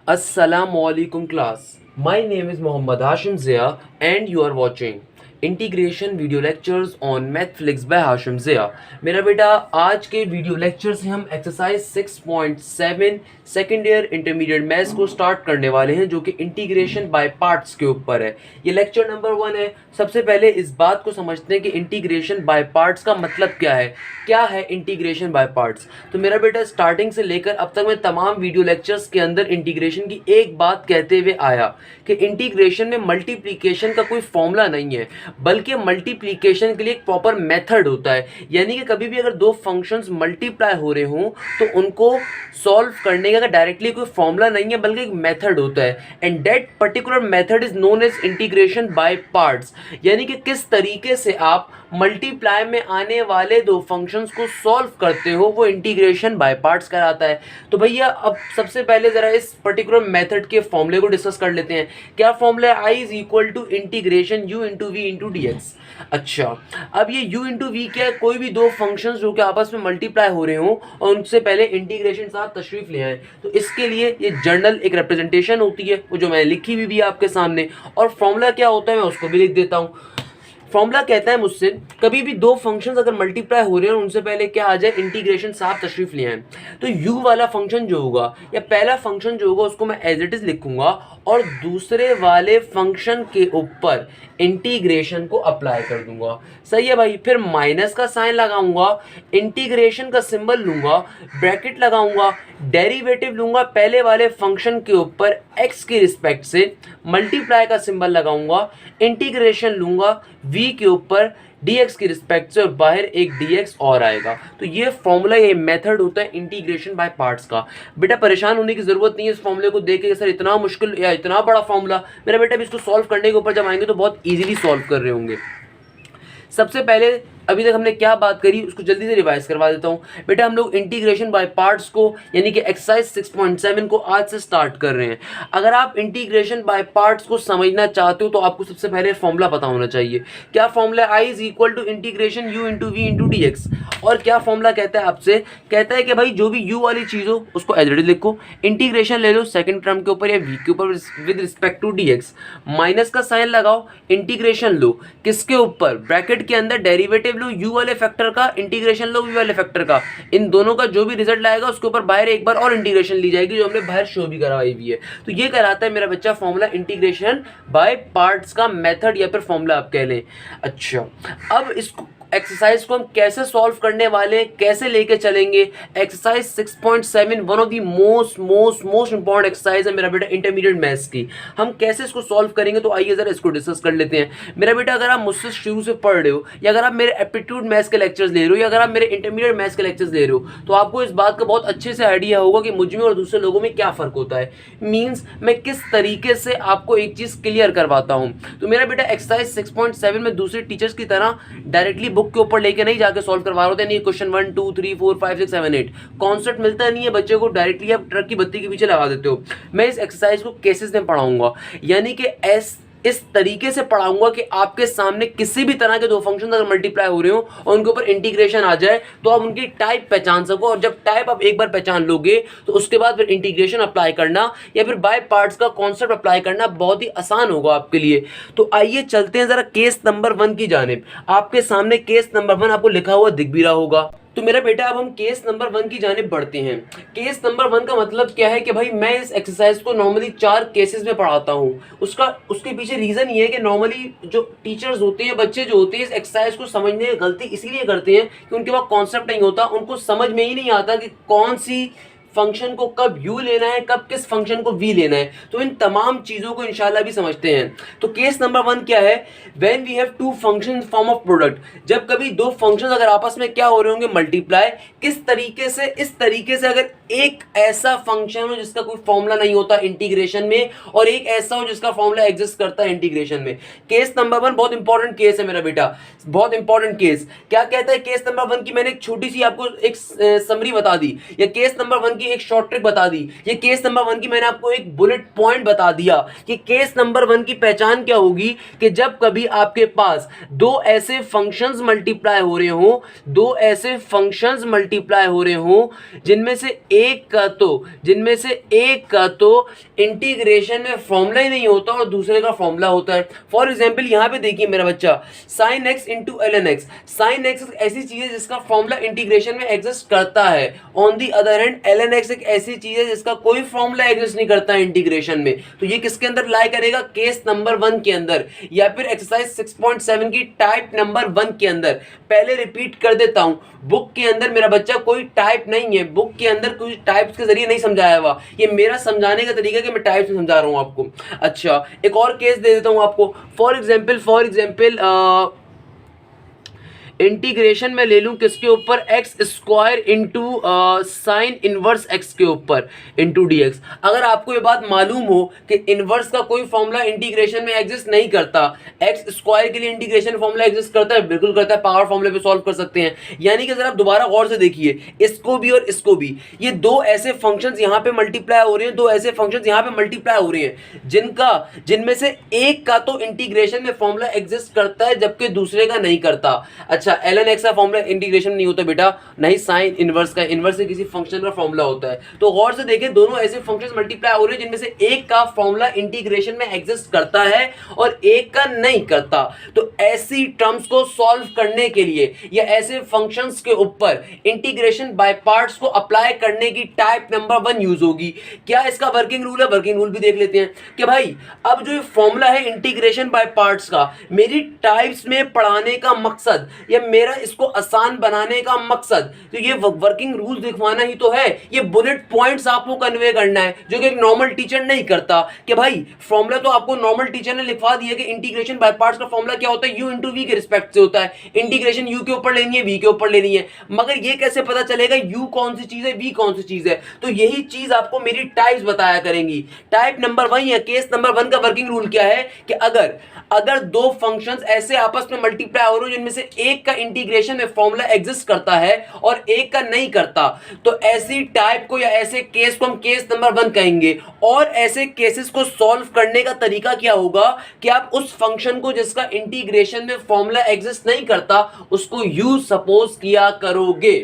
Assalamualaikum class. My name is Mohammad Hashim Zia and you are watching integration video lectures on Mathflix by Hashim Zia. मेरा बेटा आज के video lecture से हम exercise 6.7 second year intermediate maths को start करने वाले हैं, जो कि इंटीग्रेशन बाय पार्ट्स के ऊपर है। ये लेक्चर नंबर 1 है। सबसे पहले इस बात को समझते हैं कि इंटीग्रेशन बाय पार्ट्स का मतलब क्या है इंटीग्रेशन बाय पार्ट्स। तो मेरा बेटा स्टार्टिंग से लेकर अब तक मैं तमाम वीडियो लेक्चर्स के अंदर इंटीग्रेशन की एक बात कहते हुए आया कि इंटीग्रेशन में मल्टीप्लिकेशन का कोई फॉर्मूला नहीं है, बल्कि मल्टीप्लिकेशन के लिए एक प्रॉपर मेथड होता है। यानी कि कभी भी अगर दो फंक्शंस मल्टीप्लाई हो रहे हों तो उनको सॉल्व करने का डायरेक्टली कोई फॉर्मूला नहीं है, बल्कि एक मेथड होता है। And that particular method is known as integration by parts. यानी कि किस तरीके से आप मल्टीप्लाई में आने वाले दो फंक्शंस को सॉल्व करते हो, वो इंटीग्रेशन बाय पार्ट्स कहलाता है। तो भैया अब सबसे पहले जरा इस पर्टिकुलर मेथड के फॉर्मूले को डिस्कस कर लेते हैं। क्या फॉर्मूला है? I is equal to integration u into v into d x. अच्छा, अब ये u इंटू वी क्या है? कोई भी दो फंक्शंस जो कि आपस में मल्टीप्लाई हो रहे हो और उनसे पहले इंटीग्रेशन साथ तशरीफ ले आए, तो इसके लिए ये जनरल एक रिप्रेजेंटेशन होती है, वो जो मैंने लिखी हुई भी है आपके सामने। और फॉर्मूला क्या होता है मैं उसको भी लिख देता हूँ। फॉर्मूला कहता है मुझसे कभी भी दो फंक्शंस अगर मल्टीप्लाई हो रहे हैं और उनसे पहले क्या आ जाए, इंटीग्रेशन साथ तशरीफ ले आए, तो u वाला फंक्शन जो होगा या पहला फंक्शन जो होगा उसको मैं एज इट इज लिखूंगा और दूसरे वाले फंक्शन के ऊपर इंटीग्रेशन को अप्लाई कर दूंगा। सही है भाई। फिर माइनस का साइन लगाऊंगा, इंटीग्रेशन का सिंबल लूंगा, ब्रैकेट लगाऊंगा, डेरिवेटिव लूंगा पहले वाले फंक्शन के ऊपर x के रिस्पेक्ट से, मल्टीप्लाई का सिंबल लगाऊंगा, इंटीग्रेशन लूंगा v के ऊपर dx की रिस्पेक्ट से और बाहर एक dx और आएगा। तो ये फॉर्मूला, ये मेथड होता है इंटीग्रेशन बाय पार्ट्स का। बेटा परेशान होने की जरूरत नहीं है इस फॉर्मूले को देख के सर इतना मुश्किल या इतना बड़ा फॉर्मूला। मेरा बेटा भी इसको सॉल्व करने के ऊपर जब आएंगे तो बहुत इजीली सॉल्व कर रहे होंगे। सबसे पहले अभी तक हमने क्या बात करी उसको जल्दी से रिवाइज करवा देता हूँ। बेटा हम लोग इंटीग्रेशन बाय पार्ट्स को यानी कि एक्सरसाइज 6.7 को आज से स्टार्ट कर रहे हैं। अगर आप इंटीग्रेशन बाय पार्ट्स को समझना चाहते हो तो आपको सबसे पहले फॉर्मूला पता होना चाहिए। क्या formula? I is equal to integration u into v into d x. और क्या फॉर्मूला कहता है आपसे? कहता है कि भाई जो भी यू वाली चीज़ हो उसको एज इट इज लिखो, इंटीग्रेशन ले लो सेकेंड टर्म के ऊपर या वी के ऊपर with respect to d x, minus का साइन लगाओ, इंटीग्रेशन लो किसके ऊपर? ब्रैकेट के अंदर डेरिवेटिव लो u वाले फैक्टर का, इंटीग्रेशन लो v वाले फैक्टर का। इन दोनों का जो भी रिजल्ट आएगा उसके ऊपर बाहर एक बार और इंटीग्रेशन ली जाएगी, जो हमने बाहर शो भी करवाई हुई है। तो ये कहलाता है मेरा बच्चा फॉर्मूला इंटीग्रेशन बाय पार्ट्स का मेथड या फिर फॉर्मूला आप कह लें। अच्छा, अब इसको एक्सरसाइज को हम कैसे सॉल्व करने वाले हैं, कैसे लेके चलेंगे? Exercise 6.7 one of the most important exercise है मेरा बेटा इंटरमीडिएट मैथ्स की। हम कैसे इसको सॉल्व करेंगे तो आइए जरा इसको डिस्कस कर लेते हैं। मेरा बेटा अगर आप मुझसे शुरू से पढ़ रहे हो या अगर आप मेरे एप्टीट्यूड मैथ्स के लेक्चर्स ले रहे हो या अगर आप मेरे इंटरमीडिएट मैथ्स के लेक्चर्स ले रहे हो तो आपको इस बात का बहुत अच्छे से आइडिया होगा कि मुझ में और दूसरे लोगों में क्या फ़र्क होता है। मीन्स मैं किस तरीके से आपको एक चीज़ क्लियर करवाता हूँ। तो मेरा बेटा एक्सरसाइज 6.7 में दूसरे टीचर्स की तरह डायरेक्टली बुक के ऊपर लेके नहीं जाके सॉल्व करवा रहे होते हैं। क्वेश्चन 1 2 3 4 5 6 7 8 कॉन्सेप्ट मिलता नहीं है बच्चे को, डायरेक्टली आप ट्रक की बत्ती के पीछे लगा देते हो। मैं इस एक्सरसाइज को केसेस में पढ़ाऊंगा, यानी कि इस तरीके से पढ़ाऊंगा कि आपके सामने किसी भी तरह के दो फंक्शन अगर मल्टीप्लाई हो रहे हो और उनके ऊपर इंटीग्रेशन आ जाए तो आप उनकी टाइप पहचान सको। और जब टाइप आप एक बार पहचान लोगे तो उसके बाद फिर इंटीग्रेशन अप्लाई करना या फिर बाय पार्ट्स का कॉन्सेप्ट अप्लाई करना बहुत ही आसान होगा आपके लिए। तो आइए चलते हैं जरा केस नंबर 1 की जानिब। आपके सामने केस नंबर 1 आपको लिखा हुआ दिख भी रहा होगा। तो मेरा बेटा अब हम केस नंबर 1 की जानिब बढ़ते हैं। केस नंबर 1 का मतलब क्या है कि भाई मैं इस एक्सरसाइज को नॉर्मली 4 केसेस में पढ़ाता हूँ। उसके पीछे रीज़न ये है कि नॉर्मली जो टीचर्स होते हैं, बच्चे जो होते हैं, इस एक्सरसाइज को समझने में गलती इसीलिए करते हैं कि उनके पास कॉन्सेप्ट नहीं होता, उनको समझ में ही नहीं आता कि कौन सी फंक्शन को कब u लेना है, कब किस फंक्शन को v लेना है। तो इन तमाम चीज़ों को इंशाल्लाह भी समझते हैं। तो केस नंबर 1 क्या है? When we have two function form of product, जब कभी दो फंक्शन अगर आपस में क्या हो रहे होंगे, मल्टीप्लाई। किस तरीके से? इस तरीके से अगर एक ऐसा फंक्शन हो जिसका कोई फॉर्मूला नहीं होता इंटीग्रेशन में और एक ऐसा हो जिसका फॉर्मूला एग्जिस्ट करता है इंटीग्रेशन में। केस नंबर 1 बहुत इंपॉर्टेंट केस है मेरा बेटा, बहुत इंपॉर्टेंट केस। क्या कहता है केस नंबर 1 की? मैंने एक छोटी सी आपको एक समरी बता दी, या केस नंबर 1 की एक शॉर्ट ट्रिक बता दी, ये केस नंबर 1 की मैंने आपको एक बुलेट पॉइंट बता दिया कि केस नंबर 1 की पहचान क्या होगी कि जब कभी आपके पास दो ऐसे फंक्शंस मल्टीप्लाई हो रहे हो, दो ऐसे फंक्शंस मल्टीप्लाई हो रहे हो जिनमें से एक का तो इंटीग्रेशन में फॉर्मूला ही नहीं होता और दूसरे का फॉर्मूला होता है। फॉर एग्जाम्पल यहाँ पे देखिए मेरा बच्चा, sine x into ln x। Sine x एक ऐसी चीज है जिसका फॉर्मूला इंटीग्रेशन में एग्जिस्ट करता है। On the other hand ln x एक ऐसी चीज है जिसका कोई फॉर्मूला एग्जिस्ट नहीं करता है इंटीग्रेशन में। तो ये किसके अंदर लाई करेगा? केस नंबर 1 के अंदर, या फिर एक्सरसाइज 6.7 की टाइप नंबर 1 के अंदर। पहले रिपीट कर देता हूं, बुक के अंदर मेरा बच्चा कोई टाइप नहीं है, बुक के अंदर कुछ टाइप्स के जरिए नहीं समझाया हुआ। ये मेरा समझाने का तरीका है कि मैं टाइप से समझा रहा हूं आपको। अच्छा, एक और केस दे देता हूं आपको। फॉर एग्जाम्पल इंटीग्रेशन में ले लूं किसके ऊपर? X square into sine inverse x के ऊपर इंटू डी एक्स। अगर आपको ये बात मालूम हो कि इनवर्स का कोई फॉर्मूला इंटीग्रेशन में एग्जिस्ट नहीं करता, एक्स स्क्वायर के लिए इंटीग्रेशन फॉर्मूला एग्जिस्ट करता है, बिल्कुल करता है, पावर फॉर्मूले पे सॉल्व कर सकते हैं। यानी कि जरा आप दोबारा गौर से देखिए, इसको भी और इसको भी, ये दो ऐसे फंक्शंस यहाँ पे मल्टीप्लाई हो रहे हैं, दो ऐसे फंक्शंस यहाँ पे मल्टीप्लाई हो रहे हैं जिनमें से एक का तो इंटीग्रेशन में फॉर्मूला एग्जिस्ट करता है जबकि दूसरे का नहीं करता। अच्छा, ln x का फॉर्मूला इंटीग्रेशन नहीं होता बेटा, नहीं साइन इनवर्स का, इनवर्स से किसी फंक्शन का फॉर्मूला होता है। तो गौर से देखें, दोनों ऐसे फंक्शंस मल्टीप्लाई हो रहे हैं जिनमें से एक का फॉर्मूला इंटीग्रेशन में एग्जिस्ट करता है और एक का नहीं करता। तो ऐसी टर्म्स को सॉल्व करने के लिए या ऐसे फंक्शंस के ऊपर इंटीग्रेशन बाय पार्ट्स को अप्लाई करने की टाइप नंबर 1 यूज होगी। क्या इसका वर्किंग रूल है? वर्किंग रूल भी देख लेते हैं कि भाई अब जो ये फॉर्मूला है इंटीग्रेशन बाय पार्ट्स का, मेरी टाइप्स में पढ़ाने का मकसद या मेरा इसको आसान बनाने का मकसद, तो ये वर्किंग रूल दिखवाना ही तो है। ये बुलेट पॉइंट्स आपको कन्वे करना है जो कि एक नॉर्मल टीचर नहीं करता। कि भाई फॉर्मूला तो आपको नॉर्मल टीचर ने लिखवा दिया कि इंटीग्रेशन बाय पार्ट्स का फॉर्मूला क्या होता है, u इंटू वी के रिस्पेक्ट से होता है। इंटीग्रेशन u के ऊपर लेनी है, v के ऊपर लेनी है, मगर ये कैसे पता चलेगा u कौन सी चीज है, v कौन सी चीज है? तो यही चीज आपको मेरी टाइप्स बताया करेंगी। टाइप नंबर 1 या केस नंबर 1 का वर्किंग रूल क्या है कि अगर दो फंक्शंस ऐसे आपस में मल्टीप्लाई हो रहे हो जिनमें से एक का इंटीग्रेशन में फॉर्मूला एग्जिस्ट करता है और एक का नहीं करता, तो ऐसी टाइप को या ऐसे केस को हम केस नंबर 1 कहेंगे। और ऐसे केसेस को सॉल्व करने का तरीका क्या होगा कि आप उस फंक्शन को जिसका इंटीग्रेशन में फॉर्मूला एग्जिस्ट नहीं करता उसको यू सपोज किया करोगे।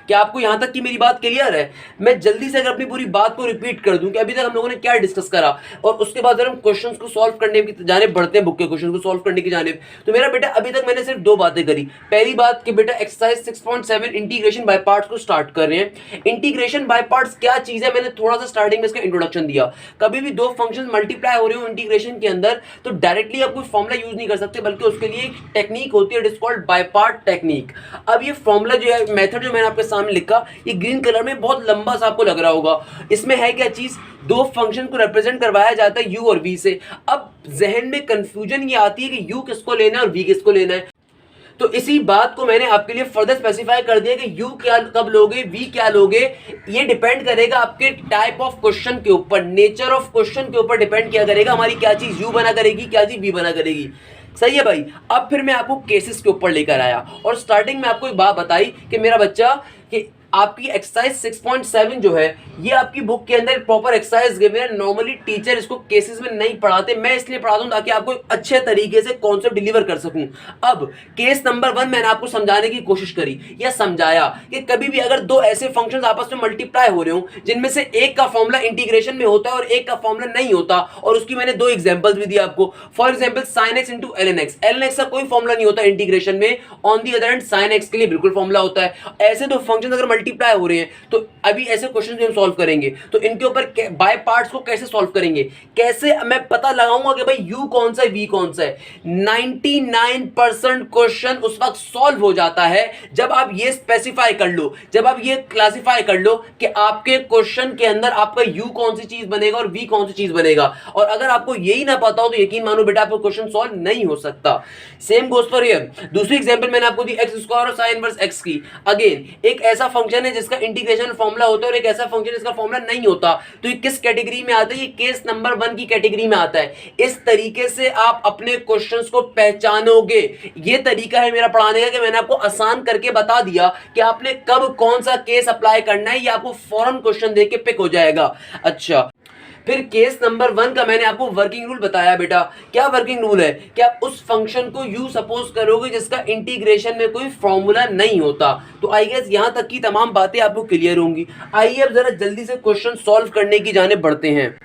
क्या आपको यहां तक की मेरी बात क्लियर है? मैं जल्दी से अगर अपनी पूरी बात को रिपीट कर दूं कि अभी तक हम लोगों ने क्या डिस्कस करा और उसके बाद अगर हम क्वेश्चंस को सॉल्व करने की जानिब बढ़ते हैं, बुक के क्वेश्चन को सॉल्व करने की जानिब, तो मेरा बेटा अभी तक मैंने सिर्फ दो बातें करी। पहली बात कि बेटा एक्सरसाइज 6.7 इंटीग्रेशन बाय पार्ट्स को स्टार्ट कर रहे हैं। इंटीग्रेशन बाय पार्ट्स क्या चीज है, मैंने थोड़ा सा स्टार्टिंग में इसका इंट्रोडक्शन दिया। कभी भी दो फंक्शन मल्टीप्लाई हो रहे हो इंटीग्रेशन के अंदर तो डायरेक्टली आप कोई फॉर्मूला यूज नहीं कर सकते, बल्कि उसके लिए एक टेक्निक होती है, it is called by part technique. अब ये फॉर्मूला जो है, मेथड जो मैंने आपके सामने लिखा, ये ग्रीन कलर में बहुत लंबा सा आपको लग रहा होगा। इसमें है क्या चीज, दो फंक्शन को रिप्रेजेंट करवाया जाता है u और v से। अब जहन में कंफ्यूजन ये आती है कि u किसको लेना है और v किसको लेना है। तो इसी बात को मैंने आपके लिए फर्दर स्पेसिफाई कर दिया कि u क्या कब लोगे, v क्या लोगे, ये डिपेंड करेगा आपके टाइप ऑफ क्वेश्चन के ऊपर, नेचर ऑफ क्वेश्चन के ऊपर डिपेंड किया करेगा हमारी क्या चीज u बना करेगी, क्या चीज v बना करेगी। सही है भाई। अब फिर मैं आपको केसेस के ऊपर लेकर आया और स्टार्टिंग में आपको एक बात बताई कि मेरा बच्चा कि आपकी एक्सरसाइज 6.7 जो है ये आपकी बुक के अंदर प्रॉपर एक्सरसाइज गिवन है। नॉर्मली टीचर इसको केसेस में नहीं पढ़ाते, मैं इसलिए पढ़ाता हूं ताकि आपको अच्छे तरीके से कॉन्सेप्ट डिलीवर कर सकूं। अब केस नंबर 1 मैंने आपको समझाने की कोशिश करी या समझाया कि कभी भी अगर दो ऐसे फंक्शंस आपस में मल्टीप्लाई हो रहे हो जिनमें से एक का फॉर्मूला इंटीग्रेशन में होता है और एक का फॉर्मूला नहीं होता, और उसकी मैंने दो एग्जांपल्स भी दिया आपको। For example sin x into ln x, ln x का कोई फॉर्मूला नहीं होता इंटीग्रेशन में, on the other hand sin x के लिए बिल्कुल फॉर्मूला होता है। ऐसे दो फंक्शंस अगर मल्टीप्लाई हो रहे हैं तो अभी ऐसे क्वेश्चन भी हम सॉल्व करेंगे, तो इनके ऊपर बाय पार्ट्स को कैसे सॉल्व करेंगे, कैसे मैं पता लगाऊंगा कि भाई u कौन सा है v कौन सा है। 99% क्वेश्चन उस वक्त सॉल्व हो जाता है जब आप ये स्पेसिफाई कर लो, जब आप ये क्लासिफाई कर लो कि आपके क्वेश्चन के अंदर आपका u कौन सी चीज बनेगा और v कौन सी चीज बनेगा। और अगर आपको यही ना पता हो तो यकीन मानो बेटा आपको क्वेश्चन सॉल्व नहीं हो सकता। Same goes for here. दूसरी एग्जांपल मैंने आपको दी x स्क्वायर और sin इनवर्स x की। अगेन एक ऐसा फंक्शन है जिसका इंटीग्रेशन फॉर्मूला होता है और एक ऐसा फंक्शन जिसका फॉर्मूला नहीं होता, तो ये किस कैटेगरी में आता है, ये केस नंबर 1 की कैटेगरी में आता है। इस तरीके से आप अपने क्वेश्चंस को पहचानोगे। ये तरीका है मेरा पढ़ाने का कि मैंने आपको आसान करके बता दिया कि आपने कब कौन सा केस अप्लाई करना है, ये आपको फौरन क्वेश्चन देख के पिक हो जाएगा। अच्छा, फिर केस नंबर 1 का मैंने आपको वर्किंग रूल बताया बेटा। क्या वर्किंग रूल है कि आप उस फंक्शन को यू सपोज करोगे जिसका इंटीग्रेशन में कोई फॉर्मूला नहीं होता। तो आई गेस यहां तक की तमाम बातें आपको क्लियर होंगी। आइए अब जरा जल्दी से क्वेश्चन सॉल्व करने की जाने बढ़ते हैं।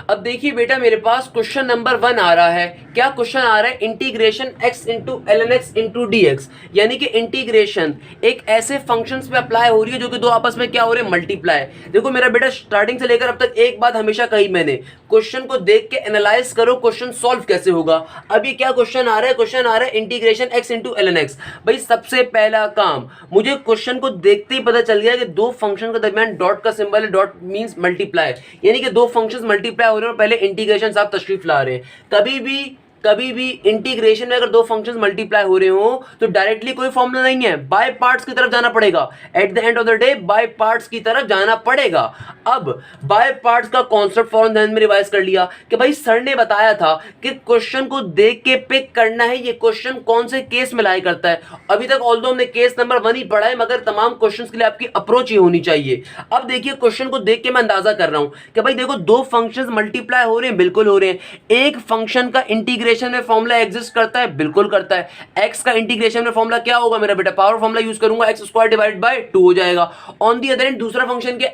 अब देखिए बेटा, मेरे पास क्वेश्चन नंबर 1 आ रहा है। क्या क्वेश्चन आ रहा है? Integration x into ln x into d x, यानी कि इंटीग्रेशन एक ऐसे फंक्शंस पे अप्लाई हो रही है जो कि दो आपस में क्या हो रहे हैं, मल्टीप्लाई। देखो मेरा बेटा, स्टार्टिंग से लेकर अब तक एक बात हमेशा कही मैंने, क्वेश्चन को देख के एनालाइज करो क्वेश्चन सॉल्व कैसे होगा। अब ये क्या क्वेश्चन आ रहा है? क्वेश्चन आ रहा है integration x into ln x। भाई सबसे पहला काम, मुझे क्वेश्चन को देखते ही पता चल गया कि दो फंक्शन के दरमियान डॉट का सिंबल है। डॉट मींस मल्टीप्लाई, यानी कि दो फंक्शंस मल्टीप्लाई हो रहे हैं और पहले इंटीग्रेशन साहब तशरीफ ला रहे हैं। कभी भी इंटीग्रेशन में अगर दो फंक्शंस मल्टीप्लाई हो रहे हो तो डायरेक्टली कोई फॉर्मूला नहीं है, बाय पार्ट्स की तरफ जाना पड़ेगा। At the end of the day bye parts की तरफ जाना पड़ेगा। अब बाय पार्ट्स का कॉन्सेप्ट फौरन ध्यान में रिवाइज कर लिया कि भाई सर ने बताया था कि क्वेश्चन को देख के पिक करना है ये क्वेश्चन कौन से केस में लाई करता है। अभी तक ऑल्दो हमने केस नंबर 1 ही पढ़ा है, मगर तमाम क्वेश्चंस के लिए आपकी अप्रोच ये होनी चाहिए। अब देखिए क्वेश्चन को देख के मैं अंदाजा कर रहा हूं कि भाई देखो दो फंक्शंस मल्टीप्लाई हो रहे हैं, बिल्कुल हो रहे हैं। एक फंक्शन का इंटीग्रेशन में फॉर्मूला एग्जिस्ट करता है, बिल्कुल करता है। x का इंटीग्रेशन में फॉर्मूला क्या होगा मेरा बेटा? पावर फॉर्मूला यूज करूंगा, x स्क्वायर डिवाइडेड बाय 2 हो जाएगा। ऑन दी अदर एंड दूसरा फंक्शन के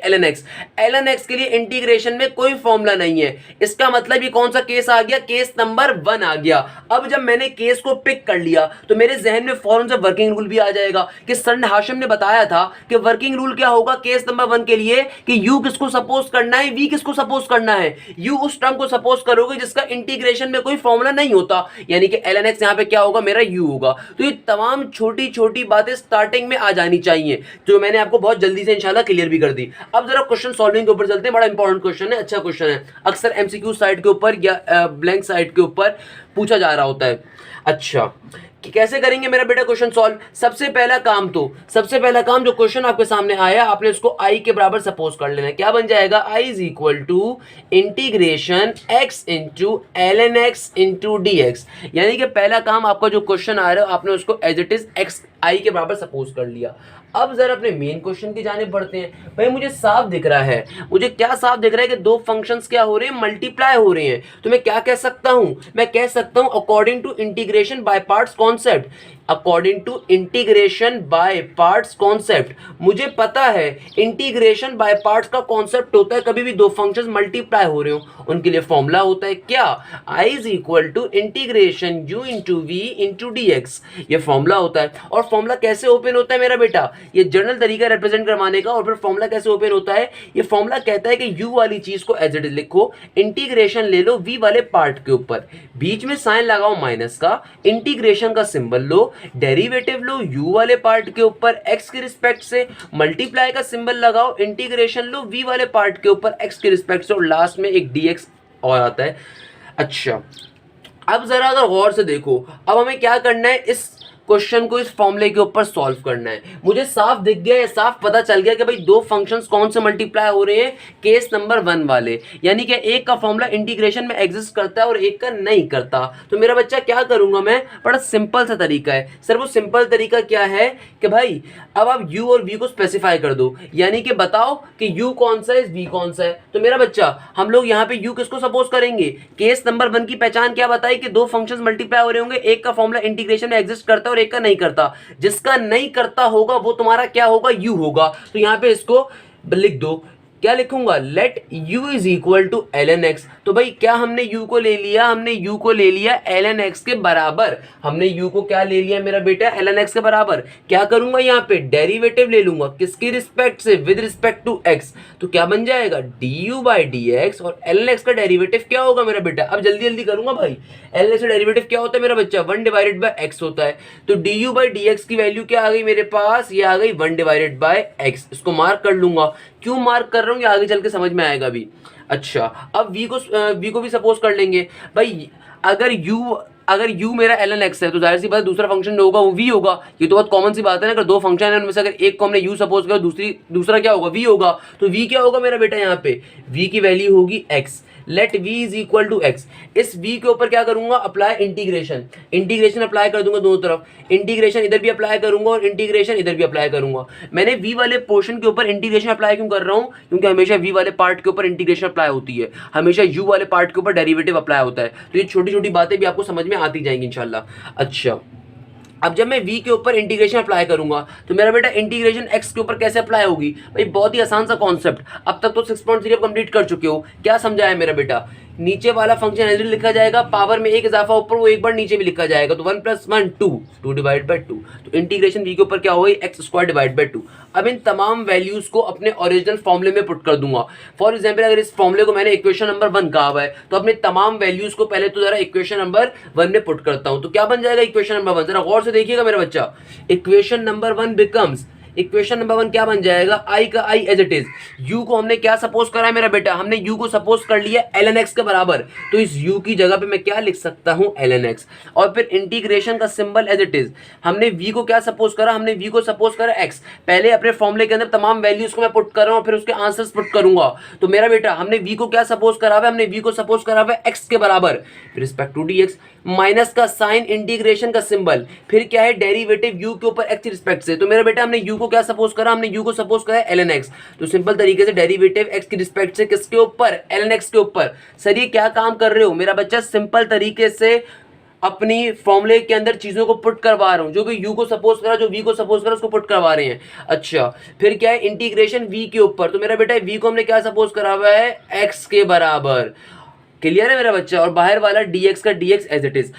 ln x के लिए इंटीग्रेशन में कोई फॉर्मूला नहीं है। इसका मतलब ये कौन सा केस आ गया? केस नंबर 1 आ गया। अब जब मैंने केस को पिक कर लिया तो मेरे जहन में फौरन से वर्किंग रूल भी आ जाएगा कि सर ने, हाशिम ने बताया था कि वर्किंग रूल क्या होगा केस नंबर 1 के लिए कि u किसको सपोज करना है, v किसको सपोज करना है। u उस टर्म को सपोज करोगे जिसका इंटीग्रेशन में कोई फॉर्मूला नहीं होता, यानी कि ln x यहां पे क्या होगा मेरा u होगा। तो ये तमाम छोटी छोटी बातें स्टार्टिंग में आ जानी चाहिए, जो मैंने आपको बहुत जल्दी से इंशाल्लाह क्लियर भी कर दी। अब जरा क्वेश्चन सॉल्विंग के ऊपर चलते हैं। बड़ा इंपॉर्टेंट क्वेश्चन है, अच्छा क्वेश्चन है, अक्सर एमसीक्यू साइड के ऊपर या ब्लैंक साइड के ऊपर पूछा जा रहा होता है। अच्छा कि कैसे करेंगे मेरा बेटा क्वेश्चन सॉल्व? सबसे पहला काम जो क्वेश्चन आपके सामने आया, आपने उसको i के बराबर सपोज कर लेना है। क्या बन जाएगा? i is equal to integration x into ln x into d x, यानी कि पहला काम आपका जो क्वेश्चन आ रहा है आपने उसको as it is x i के बराबर सपोज कर लिया। अब जरा अपने मेन क्वेश्चन की जाने बढ़ते हैं। भाई मुझे साफ दिख रहा है, मुझे क्या साफ दिख रहा है कि दो फंक्शंस क्या हो रहे हैं, मल्टीप्लाई हो रहे हैं। तो मैं क्या कह सकता हूं? मैं कह सकता हूं according to integration by parts concept, according to integration by parts concept, मुझे पता है इंटीग्रेशन बाय पार्ट्स का कॉन्सेप्ट होता है कभी भी दो फंक्शंस मल्टीप्लाई हो रहे हो उनके लिए फॉर्मूला होता है क्या? i is equal to integration u into v into d x, ये फॉर्मूला होता है। और फॉर्मूला कैसे ओपन होता है मेरा बेटा? ये जनरल तरीका रिप्रेजेंट करवाने का। और फिर फॉर्मूला कैसे ओपन होता है? ये फॉर्मूला कहता है कि u वाली चीज को एज इट इज लिखो, इंटीग्रेशन ले लो v वाले पार्ट के ऊपर, बीच में साइन लगाओ माइनस का, इंटीग्रेशन का सिंबल लो, डेरिवेटिव लो u वाले पार्ट के ऊपर x के रिस्पेक्ट से, मल्टीप्लाई का सिंबल लगाओ, इंटीग्रेशन लो v वाले पार्ट के ऊपर x के रिस्पेक्ट से, और लास्ट में एक dx और आता है। अच्छा अब जरा अगर गौर से देखो, अब हमें क्या करना है, इस क्वेश्चन को इस फॉर्मूले के ऊपर सॉल्व करना है। मुझे साफ दिख गया है, साफ पता चल गया कि भाई दो फंक्शंस कौन से मल्टीप्लाई हो रहे हैं, केस नंबर 1 वाले, यानी कि एक का फॉर्मूला इंटीग्रेशन में एग्जिस्ट करता है और एक का नहीं करता। तो मेरा बच्चा क्या करूंगा मैं, बड़ा सिंपल सा तरीका है सर। वो सिंपल तरीका क्या है कि भाई अब आप u और v को स्पेसिफाई कर दो, यानी कि बताओ कि u कौन सा है, v कौन सा है। तो मेरा बच्चा हम लोग यहाँ पे u किसको सपोज करेंगे? केस नंबर 1 की पहचान क्या बताई कि दो फंक्शंस मल्टीप्लाई हो रहे होंगे, एक का फॉर्मूला इंटीग्रेशन में एग्जिस्ट करता है और एक का नहीं करता। जिसका नहीं करता होगा वो तुम्हारा क्या होगा? u होगा। तो यहां पे इसको लिख दो, क्या लिखूंगा? Let u is equal to ln x। तो भाई क्या हमने u को ले लिया? हमने u को ले लिया ln x के बराबर। हमने u को क्या ले लिया मेरा बेटा? ln x के बराबर। क्या करूंगा यहाँ पे? डेरिवेटिव ले लूंगा, किसकी रिस्पेक्ट से? With respect to x। तो क्या बन जाएगा? du बाई dx, और ln x का डेरिवेटिव क्या होगा मेरा बेटा? अब जल्दी जल्दी करूंगा भाई। ln x का डेरिवेटिव क्या होता है मेरा बच्चा? 1 डिवाइडेड बाय x होता है। तो du बाई dx की वैल्यू क्या आ गई मेरे पास? ये आ गई 1 डिवाइडेड बाय x। इसको मार्क कर लूंगा। क्यों मार्क कर रहा हूँ ये आगे चल के समझ में आएगा भी। अच्छा अब v को भी सपोज कर लेंगे भाई। अगर u मेरा ln x है तो जाहिर सी बात है दूसरा फंक्शन होगा वो v होगा। ये तो बहुत कॉमन सी बात है ना, अगर दो फंक्शन है उनमें से अगर एक को हमने u सपोज किया दूसरा क्या होगा? v होगा। तो v क्या होगा मेरा बेटा? यहाँ पे v की वैल्यू होगी x। Let v is equal to x। इस v के ऊपर क्या करूंगा, अप्लाई इंटीग्रेशन, इंटीग्रेशन अप्लाई कर दूंगा दोनों तरफ, इंटीग्रेशन इधर भी अप्लाई करूंगा और इंटीग्रेशन इधर भी अप्लाई करूंगा। मैंने v वाले पोर्शन के ऊपर इंटीग्रेशन अप्लाई क्यों कर रहा हूं, क्योंकि हमेशा v वाले पार्ट के ऊपर इंटीग्रेशन अप्लाई होती है, हमेशा u वाले पार्ट के ऊपर डेरिवेटिव अप्लाई होता है। तो ये छोटी छोटी बातें भी आपको समझ में आती जाएंगी इंशाल्लाह। अच्छा, अब जब मैं v के ऊपर इंटीग्रेशन अप्लाई करूंगा तो मेरा बेटा इंटीग्रेशन x के ऊपर कैसे अप्लाई होगी, भाई बहुत ही आसान सा कॉन्सेप्ट, अब तक तो 6.0 कंप्लीट कर चुके हो। क्या समझाया मेरा बेटा, नीचे वाला फंक्शन एज लिखा जाएगा, पावर में एक इजाफा ऊपर वो एक बार नीचे भी लिखा जाएगा, तो 1 + 1 2 डिवाइड बाई 2, तो इंटीग्रेशन v के ऊपर क्या होगी, x² डिवाइड बाई 2। अब इन तमाम वैल्यूज को अपने ओरिजिनल फॉर्मूले में पुट कर दूंगा। फॉर एग्जाम्पल अगर इस फॉर्मूले को मैंने इक्वेशन नंबर 1 कहा हुआ है, तो अपने तमाम वैल्यूज को पहले तो जरा इक्वेशन नंबर 1 में पुट करता हूं, तो क्या बन जाएगा इक्वेशन नंबर 1, जरा गौर से देखिएगा मेरा बच्चा। Equation number 1 becomes, equation number 1 क्या बन जाएगा, i का i as it is, u को हमने क्या सपोज करा है मेरा बेटा, हमने u को सपोज कर लिया ln x के बराबर, तो इस u की जगह पे मैं क्या लिख सकता हूं, ln x। और फिर इंटीग्रेशन का सिंबल एज इट इज, हमने v को क्या सपोज करा, हमने v को सपोज करा x, पहले अपने फॉर्मूले के अंदर तमाम वैल्यूज को मैं पुट कर रहा हूं, फिर उसके आंसर्स पुट करूंगा। तो मेरा बेटा हमने v को क्या सपोज करा हुआ है, हमने v को सपोज करा हुआ है x के बराबर, रिस्पेक्ट टू dx, माइनस का साइन, इंटीग्रेशन का सिंबल, फिर क्या है डेरिवेटिव u के ऊपर x के रिस्पेक्ट से। तो मेरा बेटा हमने u को क्या सपोज करा, हमने u को सपोज करा ln x, तो सिंपल तरीके से डेरिवेटिव x के रिस्पेक्ट से किसके ऊपर, ln x के ऊपर। सर ये क्या काम कर रहे हो मेरा बच्चा, सिंपल तरीके से अपनी फॉर्मूले के अंदर चीजों को पुट करवा रहा हूं, जो भी u को सपोज करा, जो v को सपोज करा, उसको पुट करवा रहे हैं। अच्छा, फिर क्या है इंटीग्रेशन v के ऊपर, तो मेरा बेटा v को हमने क्या सपोज करा हुआ है, x के बराबर। क्लियर है मेरा बच्चा, और बाहर वाला dx का dx एज इट इज।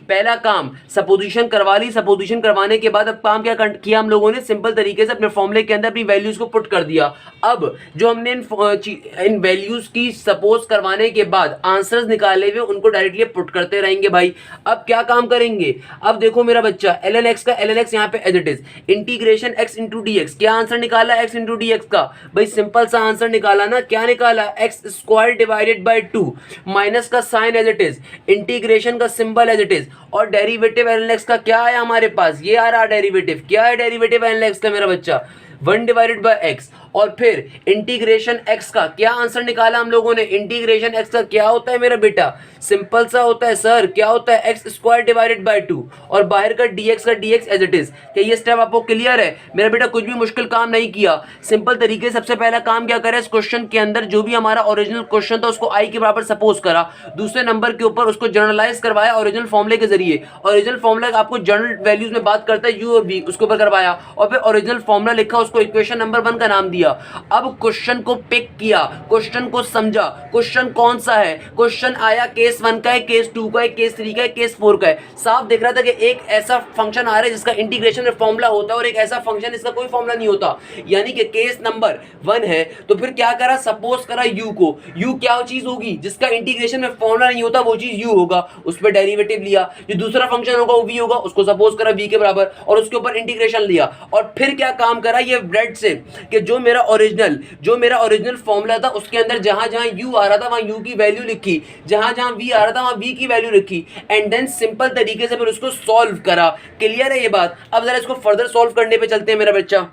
पहला काम सपोजिशन करवा ली, सपोजिशन करवाने के बाद अब काम क्या किया हम लोगों ने, सिंपल तरीके से अपने फॉर्मूले के अंदर अपनी वैल्यूज को पुट कर दिया। अब जो हमने इन वैल्यूज की सपोज करवाने के बाद आंसर्स निकाले हुए उनको डायरेक्टली पुट करते रहेंगे भाई। अब क्या काम करेंगे, अब देखो मेरा बच्चा ln x का ln x यहाँ पे as it is, integration x into d x, क्या आंसर निकाला x इंटू डी एक्स का, भाई सिंपल सा आंसर निकाला ना, क्या निकाला, x² डिवाइडेड बाई 2, माइनस का sign as it is, integration का सिंबल एज इट इज, और डेरिवेटिव ln x का क्या आया हमारे पास, ये आ रहा डेरिवेटिव, क्या है डेरिवेटिव ln x का मेरा बच्चा, 1 डिवाइडेड बाई x, और फिर इंटीग्रेशन x का क्या आंसर निकाला हम लोगों ने, इंटीग्रेशन x का क्या होता है मेरा बेटा, सिंपल सा होता है सर, क्या होता है, x² डिवाइडेड बाई 2, और बाहर का dx का dx एज इट इज। क्या ये स्टेप आपको क्लियर है मेरा बेटा, कुछ भी मुश्किल काम नहीं किया, सिंपल तरीके से सबसे पहला काम क्या करें, इस क्वेश्चन के अंदर जो भी हमारा ओरिजिनल क्वेश्चन था उसको i के बराबर सपोज करा, दूसरे नंबर के ऊपर उसको जनरलाइज करवाया ओरिजिनल फॉर्मूले के जरिए, ओरिजिनल फॉर्मूला आपको जनरल वैल्यूज में बात करता है u और v, उसके ऊपर करवाया, और फिर ओरिजिनल फॉर्मूला लिखा, उसको इक्वेशन नंबर 1 का नाम दिया। अब क्वेश्चन को पिक किया, क्वेश्चन को समझा, क्वेश्चन कौन सा है, क्वेश्चन आया केस 1 का है, केस 2 का है, केस 3 का है, केस 4 का है। साफ दिख रहा था कि एक ऐसा फंक्शन आ रहा है जिसका इंटीग्रेशन में फॉर्मूला होता है और एक ऐसा फंक्शन इसका कोई फॉर्मूला नहीं होता, यानी कि केस नंबर 1 है। तो फिर क्या करा, सपोज करा u को, u क्या चीज होगी जिसका इंटीग्रेशन में फॉर्मूला नहीं होता, वो चीज u होगा, उस पर डेरिवेटिव लिया, जो दूसरा फंक्शन होगा वो v होगा, उसको सपोज करा v के बराबर और उसके ऊपर इंटीग्रेशन लिया। और फिर क्या काम करा ये ब्रेड से कि जो मेरा ओरिजिनल फॉर्मूला था उसके अंदर जहां जहां u आ रहा था वहां u की वैल्यू लिखी, जहां जहां v आ रहा था वहां v की वैल्यू लिखी, एंड देन सिंपल तरीके से फिर उसको सॉल्व करा। क्लियर है ये बात, अब जरा इसको फर्दर सॉल्व करने पे चलते हैं मेरा बच्चा।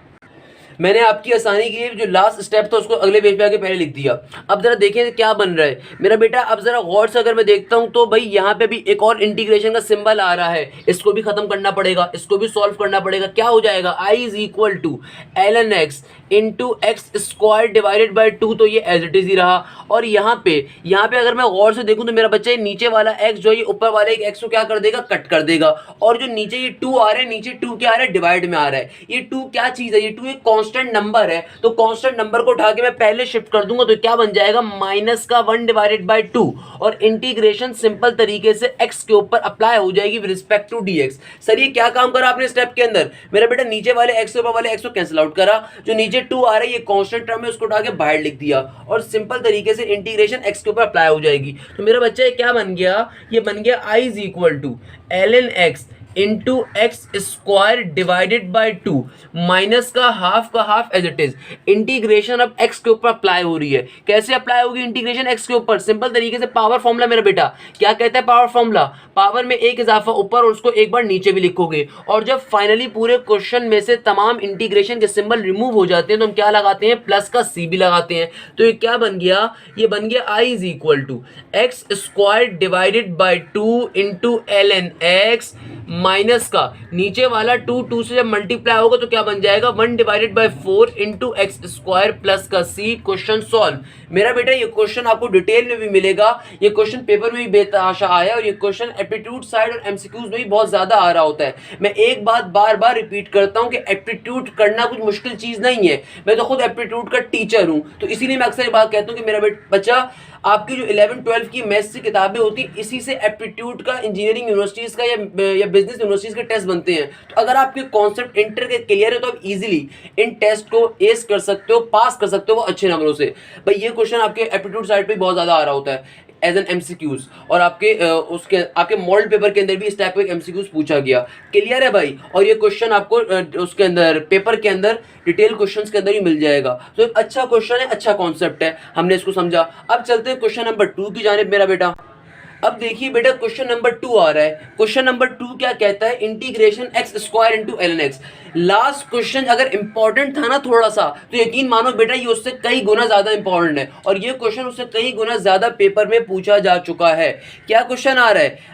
मैंने आपकी आसानी के लिए जो लास्ट स्टेप था उसको अगले पेज पे आके पहले लिख दिया। अब जरा देखें क्या बन रहा है मेरा बेटा, अब जरा गौर से अगर मैं देखता हूं तो भाई यहाँ पे भी एक और इंटीग्रेशन का सिंबल आ रहा है, इसको भी खत्म करना पड़ेगा, इसको भी सॉल्व करना पड़ेगा। क्या हो जाएगा, i is equal to ln x into x² divided by 2, तो ये एज इट इज ही रहा। और यहाँ पे अगर मैं गौर से देखूं तो मेरा बच्चा ये नीचे वाला x जो है ऊपर वाले एक x को क्या कर देगा, कट कर देगा, और जो नीचे ये 2 आ रहा है, नीचे 2 क्या आ रहा है, डिवाइड में आ रहा है। ये 2 क्या चीज है, ये 2 एक कांस्टेंट नंबर है, तो कांस्टेंट नंबर को उठा के मैं पहले शिफ्ट कर दूंगा तो क्या बन जाएगा, माइनस का 1 डिवाइडेड बाई 2, और इंटीग्रेशन सिंपल तरीके से x के ऊपर अप्लाई हो जाएगी with respect to dx। Sir ये क्या काम करा आपने स्टेप के अंदर, मेरा बेटा नीचे वाले x के ऊपर वाले x को कैंसिल आउट करा, जो नीचे 2 आ रहा है ये कांस्टेंट टर्म है, उसको उठा के बाहर लिख दिया, और सिंपल तरीके से इंटीग्रेशन x के ऊपर अप्लाई हो जाएगी। तो मेरा बच्चा ये क्या बन गया, ये बन गया i is equal to ln x into x square divided by 2, minus का half as it is. Integration अब एक्स के ऊपर अप्लाई हो रही है। कैसे अप्लाई होगी इंटीग्रेशन एक्स के ऊपर? सिंपल तरीके से पावर फॉर्मूला मेरा बेटा। क्या कहता है पावर फॉर्मूला? पावर में एक इजाफा ऊपर और उसको एक बार नीचे भी लिखोगे, और जब फाइनली पूरे क्वेश्चन में से तमाम इंटीग्रेशन के सिंबल रिमूव हो जाते हैं तो हम क्या लगाते हैं? प्लस का सी भी लगाते हैं। तो ये क्या बन गया? ये बन गया I is equal to x square divided by 2 into l n x, minus का नीचे वाला 2 से जब मल्टीप्लाई होगा तो क्या बन जाएगा? 1 divided by 4 into x square plus का सी। Question solve. मेरा बेटा ये क्वेश्चन आपको डिटेल में भी मिलेगा, ये क्वेश्चन पेपर में भी बेतहाशा आया और ये क्वेश्चन एप्टीट्यूड साइड और एमसीक्यूज में भी बहुत ज्यादा आ रहा होता है। मैं एक बात बार बार रिपीट करता हूं कि एप्टीट्यूड करना कुछ मुश्किल चीज नहीं है। मैं तो खुद एप्टीट्यूड का टीचर हूं, तो इसीलिए मैं अक्सर बात कहता हूं कि मेरा बच्चा, आपकी जो 11-12 की मैथ्स की किताबें होती हैं इसी से एप्टीट्यूड का इंजीनियरिंग यूनिवर्सिटीज का या बिजनेस यूनिवर्सिटीज के टेस्ट बनते हैं। तो अगर आपके कॉन्सेप्ट इंटर के क्लियर है तो आप इजीली इन टेस्ट को एस कर सकते हो, पास कर सकते हो वो अच्छे नंबरों से। भाई ये क्वेश्चन आपके एप्टीट्यूड साइड पे बहुत ज्यादा आ रहा होता है एज एन एमसीक्यूज, और आपके मॉडल पेपर के अंदर भी इस टाइप का एमसीक्यूज पूछा गया। क्लियर है भाई? और ये क्वेश्चन आपको उसके अंदर पेपर के अंदर डिटेल क्वेश्चंस के अंदर ही मिल जाएगा। तो एक अच्छा क्वेश्चन है, अच्छा कॉन्सेप्ट है, हमने इसको समझा। अब चलते हैं क्वेश्चन नंबर 2 की जानिब मेरा बेटा। अब देखिए बेटा क्वेश्चन नंबर 2 आ रहा है। क्वेश्चन नंबर 2 क्या कहता है? Integration x square into l n x. Last question अगर इंपॉर्टेंट था ना थोड़ा सा, तो यकीन मानो बेटा ये उससे कई गुना ज्यादा इंपॉर्टेंट है, और ये क्वेश्चन उससे कई गुना ज्यादा पेपर में पूछा जा चुका है। क्या क्वेश्चन आ रहा है?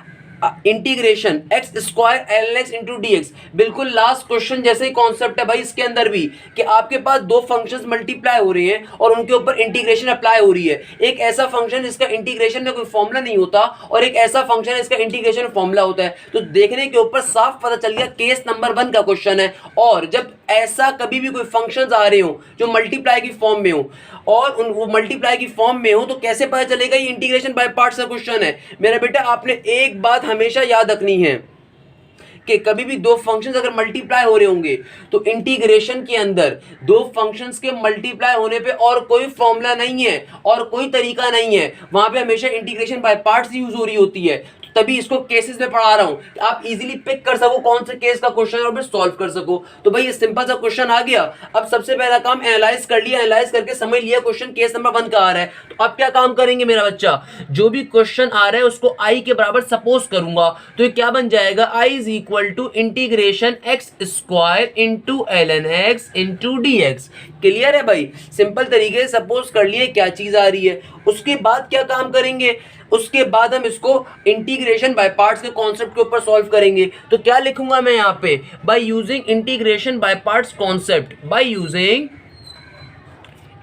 Integration x square L x into d x. बिल्कुल लास्ट क्वेश्चन जैसे ही कॉन्सेप्ट है भाई इसके अंदर भी, कि आपके पास दो फंक्शंस मल्टीप्लाई हो रहे हैं और उनके ऊपर इंटीग्रेशन अप्लाई हो रही है। एक ऐसा फंक्शन जिसका इंटीग्रेशन में कोई फॉर्मूला नहीं होता, और एक ऐसा फंक्शन है इसका इंटीग्रेशन में फॉर्मूला होता है। तो देखने के ऊपर साफ पता चल गया केस नंबर 1 का क्वेश्चन है। और जब ऐसा कभी भी कोई फंक्शंस आ रहे हो जो मल्टीप्लाई की फॉर्म में हो, और वो मल्टीप्लाई की फॉर्म में हो, तो कैसे पता चलेगा? ये इंटीग्रेशन बाय पार्ट्स का क्वेश्चन है मेरा बेटा। आपने एक बात हमेशा याद रखनी है कि कभी भी दो फंक्शंस अगर मल्टीप्लाई हो रहे होंगे तो इंटीग्रेशन के अंदर दो फंक्शंस के मल्टीप्लाई होने पे और कोई फॉर्मूला नहीं है और कोई तरीका नहीं है, वहां पे हमेशा इंटीग्रेशन बाय पार्ट्स यूज हो रही होती है। तभी इसको केसेस में पढ़ा रहा हूं, आप इजीली पिक कर सको कौन से केस का क्वेश्चन है और फिर सॉल्व कर सको। तो भाई ये सिंपल सा क्वेश्चन आ गया। अब सबसे पहला काम एनालाइज कर लिया, एनालाइज करके समझ लिया क्वेश्चन केस नंबर 1 का आ रहा है। तो अब क्या काम करेंगे मेरा बच्चा? जो भी क्वेश्चन आ रहा है उसको आई के बराबर सपोज करूंगा, तो ये क्या बन जाएगा? I is equal to integration x square into l n x into d x. Clear है भाई? सिंपल तरीके से सपोज कर लिए क्या चीज आ रही है। उसके बाद क्या काम करेंगे? उसके बाद हम इसको इंटीग्रेशन बाय पार्ट्स के कॉन्सेप्ट के ऊपर सॉल्व करेंगे। तो क्या लिखूंगा मैं यहाँ पे? Bye using integration by parts concept, bye using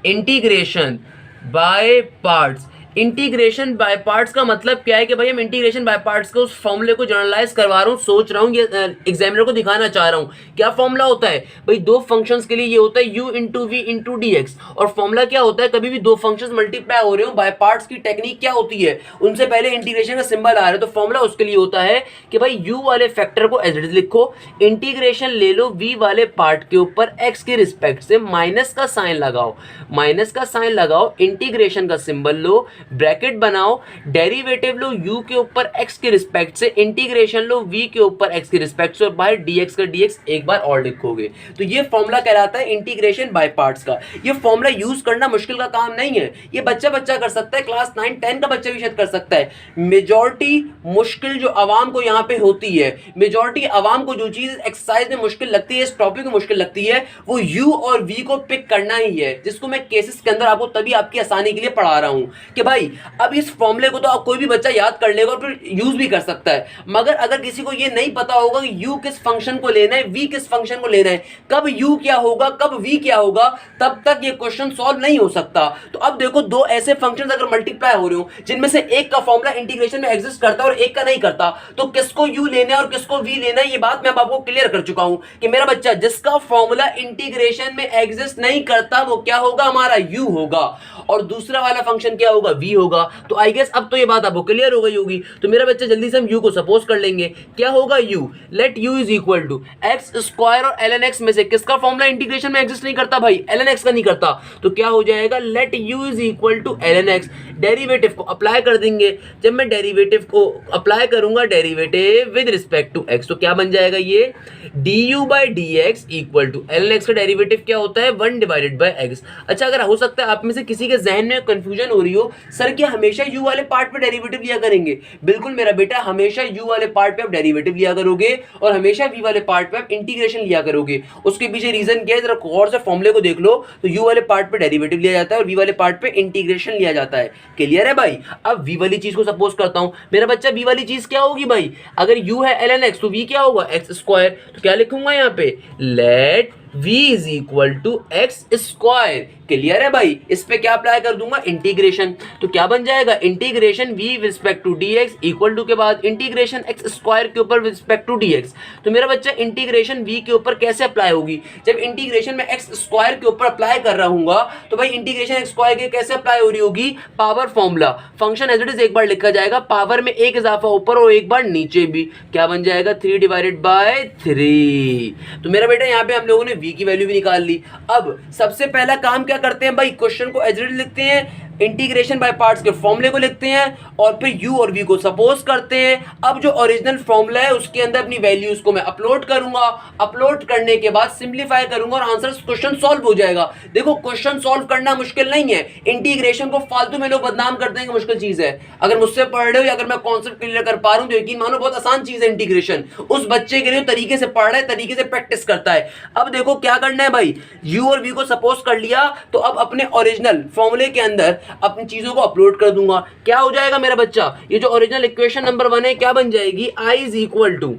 integration by parts. Integration by parts का मतलब क्या है कि भाई हम इंटीग्रेशन बाय पार्ट्स के उस फॉर्मूले को जनरलाइज करवा रहा हूँ, सोच रहा हूँ ये एग्जामिनर को दिखाना चाह रहा हूँ। क्या फॉर्मूला होता है भाई? दो फंक्शंस के लिए ये होता है u into v into d x. और फॉर्मूला क्या होता है? कभी भी दो फंक्शंस मल्टीप्लाई हो रहे हो, बाय पार्ट्स की टेक्निक क्या होती है? उनसे पहले इंटीग्रेशन का सिंबल आ रहा है, तो फॉर्मूला उसके लिए होता है कि भाई u वाले फैक्टर को एज इट इज लिखो, इंटीग्रेशन ले लो v वाले पार्ट के ऊपर x के रिस्पेक्ट से, माइनस का साइन लगाओ, माइनस का साइन लगाओ, इंटीग्रेशन का सिंबल लो, ब्रैकेट बनाओ, डेरिवेटिव लो u के ऊपर x के रिस्पेक्ट से, इंटीग्रेशन लो v के ऊपर x के रिस्पेक्ट से, और बाहर dx का dx एक बार और लिखोगे। तो ये फॉर्मूला कहलाता है इंटीग्रेशन बाय पार्ट्स का। ये फॉर्मूला यूज करना मुश्किल का काम नहीं है, ये बच्चा कर सकता है, क्लास 9-10 का बच्चा भी शायद कर सकता है। मेजॉरिटी मुश्किल जो आवाम को यहाँ पे होती है, मेजॉरिटी आवाम को जो चीज एक्सरसाइज में मुश्किल लगती है, इस टॉपिक में मुश्किल लगती है, वो u और v को पिक करना ही है, जिसको मैं केसेस के अंदर आपको तभी आपकी आसानी के लिए पढ़ा रहा हूं कि भाई अब इस फॉर्मूले को तो आप कोई भी बच्चा याद कर लेगा और फिर यूज भी कर सकता है। मगर अगर किसी को ये नहीं पता होगा कि u किस फंक्शन को लेना है, v किस फंक्शन को लेना है, कब u क्या होगा, कब v क्या होगा, तब तक ये क्वेश्चन सॉल्व नहीं हो सकता। तो अब देखो दो ऐसे फंक्शंस अगर मल्टीप्लाई हो रहे हो जिनमें से एक का फॉर्मूला इंटीग्रेशन में एग्जिस्ट करता है और एक का नहीं करता, तो किसको u लेना है और किसको v लेना है, ये बात मैं अब आपको क्लियर कर चुका हूं कि मेरा बच्चा जिसका फॉर्मूला इंटीग्रेशन में एग्जिस्ट नहीं करता वो क्या होगा? हमारा u होगा। और दूसरा वाला फंक्शन क्या होगा? v होगा। तो आई गेस अब तो ये बात आपको क्लियर हो गई होगी। तो मेरा बच्चा जल्दी से हम u को सपोज कर लेंगे। क्या होगा u, let u is equal to x square और ln x में से किसका फॉर्मूला इंटीग्रेशन में एग्जिस्ट नहीं करता भाई, ln x का नहीं करता। तो क्या हो जाएगा, let u is equal to ln x। Derivative को अप्लाई कर देंगे। जब मैं डेरिवेटिव को अप्लाई करूंगा, derivative with respect to x, तो क्या बन जाएगा ये du by d x equal to ln x का डेरिवेटिव क्या होता है, 1 डिवाइडेड बाई x। अच्छा, अगर हो सकता है आप में से किसी के जहन में कंफ्यूजन हो रही हो, सर क्या हमेशा u वाले पार्ट पे डेरिवेटिव लिया करेंगे? बिल्कुल मेरा बेटा, हमेशा u वाले पार्ट पे आप डेरिवेटिव लिया करोगे और हमेशा v वाले पार्ट पे आप इंटीग्रेशन लिया करोगे। उसके पीछे रीजन क्या है, जरा गौर से फॉर्मूले को देख लो। तो u वाले पार्ट पे डेरिवेटिव लिया जाता है और v वाले पार्ट पे इंटीग्रेशन लिया जाता है। क्लियर है भाई? अब v वाली चीज को सपोज करता हूं मेरा बच्चा, v वाली चीज क्या होगी भाई, अगर u है ln x तो v क्या होगा, एक्स स्क्वायर। तो क्या लिखूंगा यहाँ पे, let v is equal to x square. Clear है भाई? इस पे क्या अप्लाई कर दूंगा, इंटीग्रेशन। तो क्या बन जाएगा, integration v with respect to dx equal to के बाद इंटीग्रेशन x स्क्वायर के ऊपर विद रिस्पेक्ट टू dx। तो मेरा बच्चा इंटीग्रेशन v के ऊपर कैसे अप्लाई होगी, जब इंटीग्रेशन में x स्क्वायर के ऊपर अप्लाई कर रहा हूंगा तो भाई इंटीग्रेशन x स्क्वायर के कैसे अप्लाई हो रही होगी, power formula. Function as it is एक बार लिखा जाएगा, पावर में एक इजाफा ऊपर और एक बार नीचे भी। क्या बन जाएगा, 3 डिवाइडेड बाय 3। तो मेरा बेटा यहाँ पे हम लोगों ने v की वैल्यू भी निकाल ली। अब सबसे पहला काम क्या करते हैं भाई, क्वेश्चन को एज इट इज लिखते हैं, इंटीग्रेशन बाय पार्ट्स के फॉर्मूले को लिखते हैं और फिर u और v को सपोज करते हैं। अब जो ओरिजिनल फॉर्मूला है उसके अंदर अपनी वैल्यूज को मैं अपलोड करूंगा। अपलोड करने के बाद सिंपलीफाई करूंगा और आंसर क्वेश्चन सॉल्व हो जाएगा। देखो क्वेश्चन सॉल्व करना मुश्किल नहीं है, इंटीग्रेशन को फालतू में लोग बदनाम करते हैं कि मुश्किल चीज है। अगर मुझसे पढ़ रहे हो या अगर मैं कॉन्सेप्ट क्लियर कर पा रहा हूं तो यकीन मानो बहुत आसान चीज है इंटीग्रेशन। उस बच्चे के लिए तरीके से पढ़ रहा है, तरीके से प्रैक्टिस करता है। अब देखो क्या करना है भाई, u और v को सपोज कर लिया तो अब अपने ओरिजिनल फॉर्मूले के अंदर अपनी चीजों को अपलोड कर दूंगा। क्या हो जाएगा मेरा बच्चा, ये जो ओरिजिनल इक्वेशन नंबर 1 है क्या बन जाएगी, i इज इक्वल टू,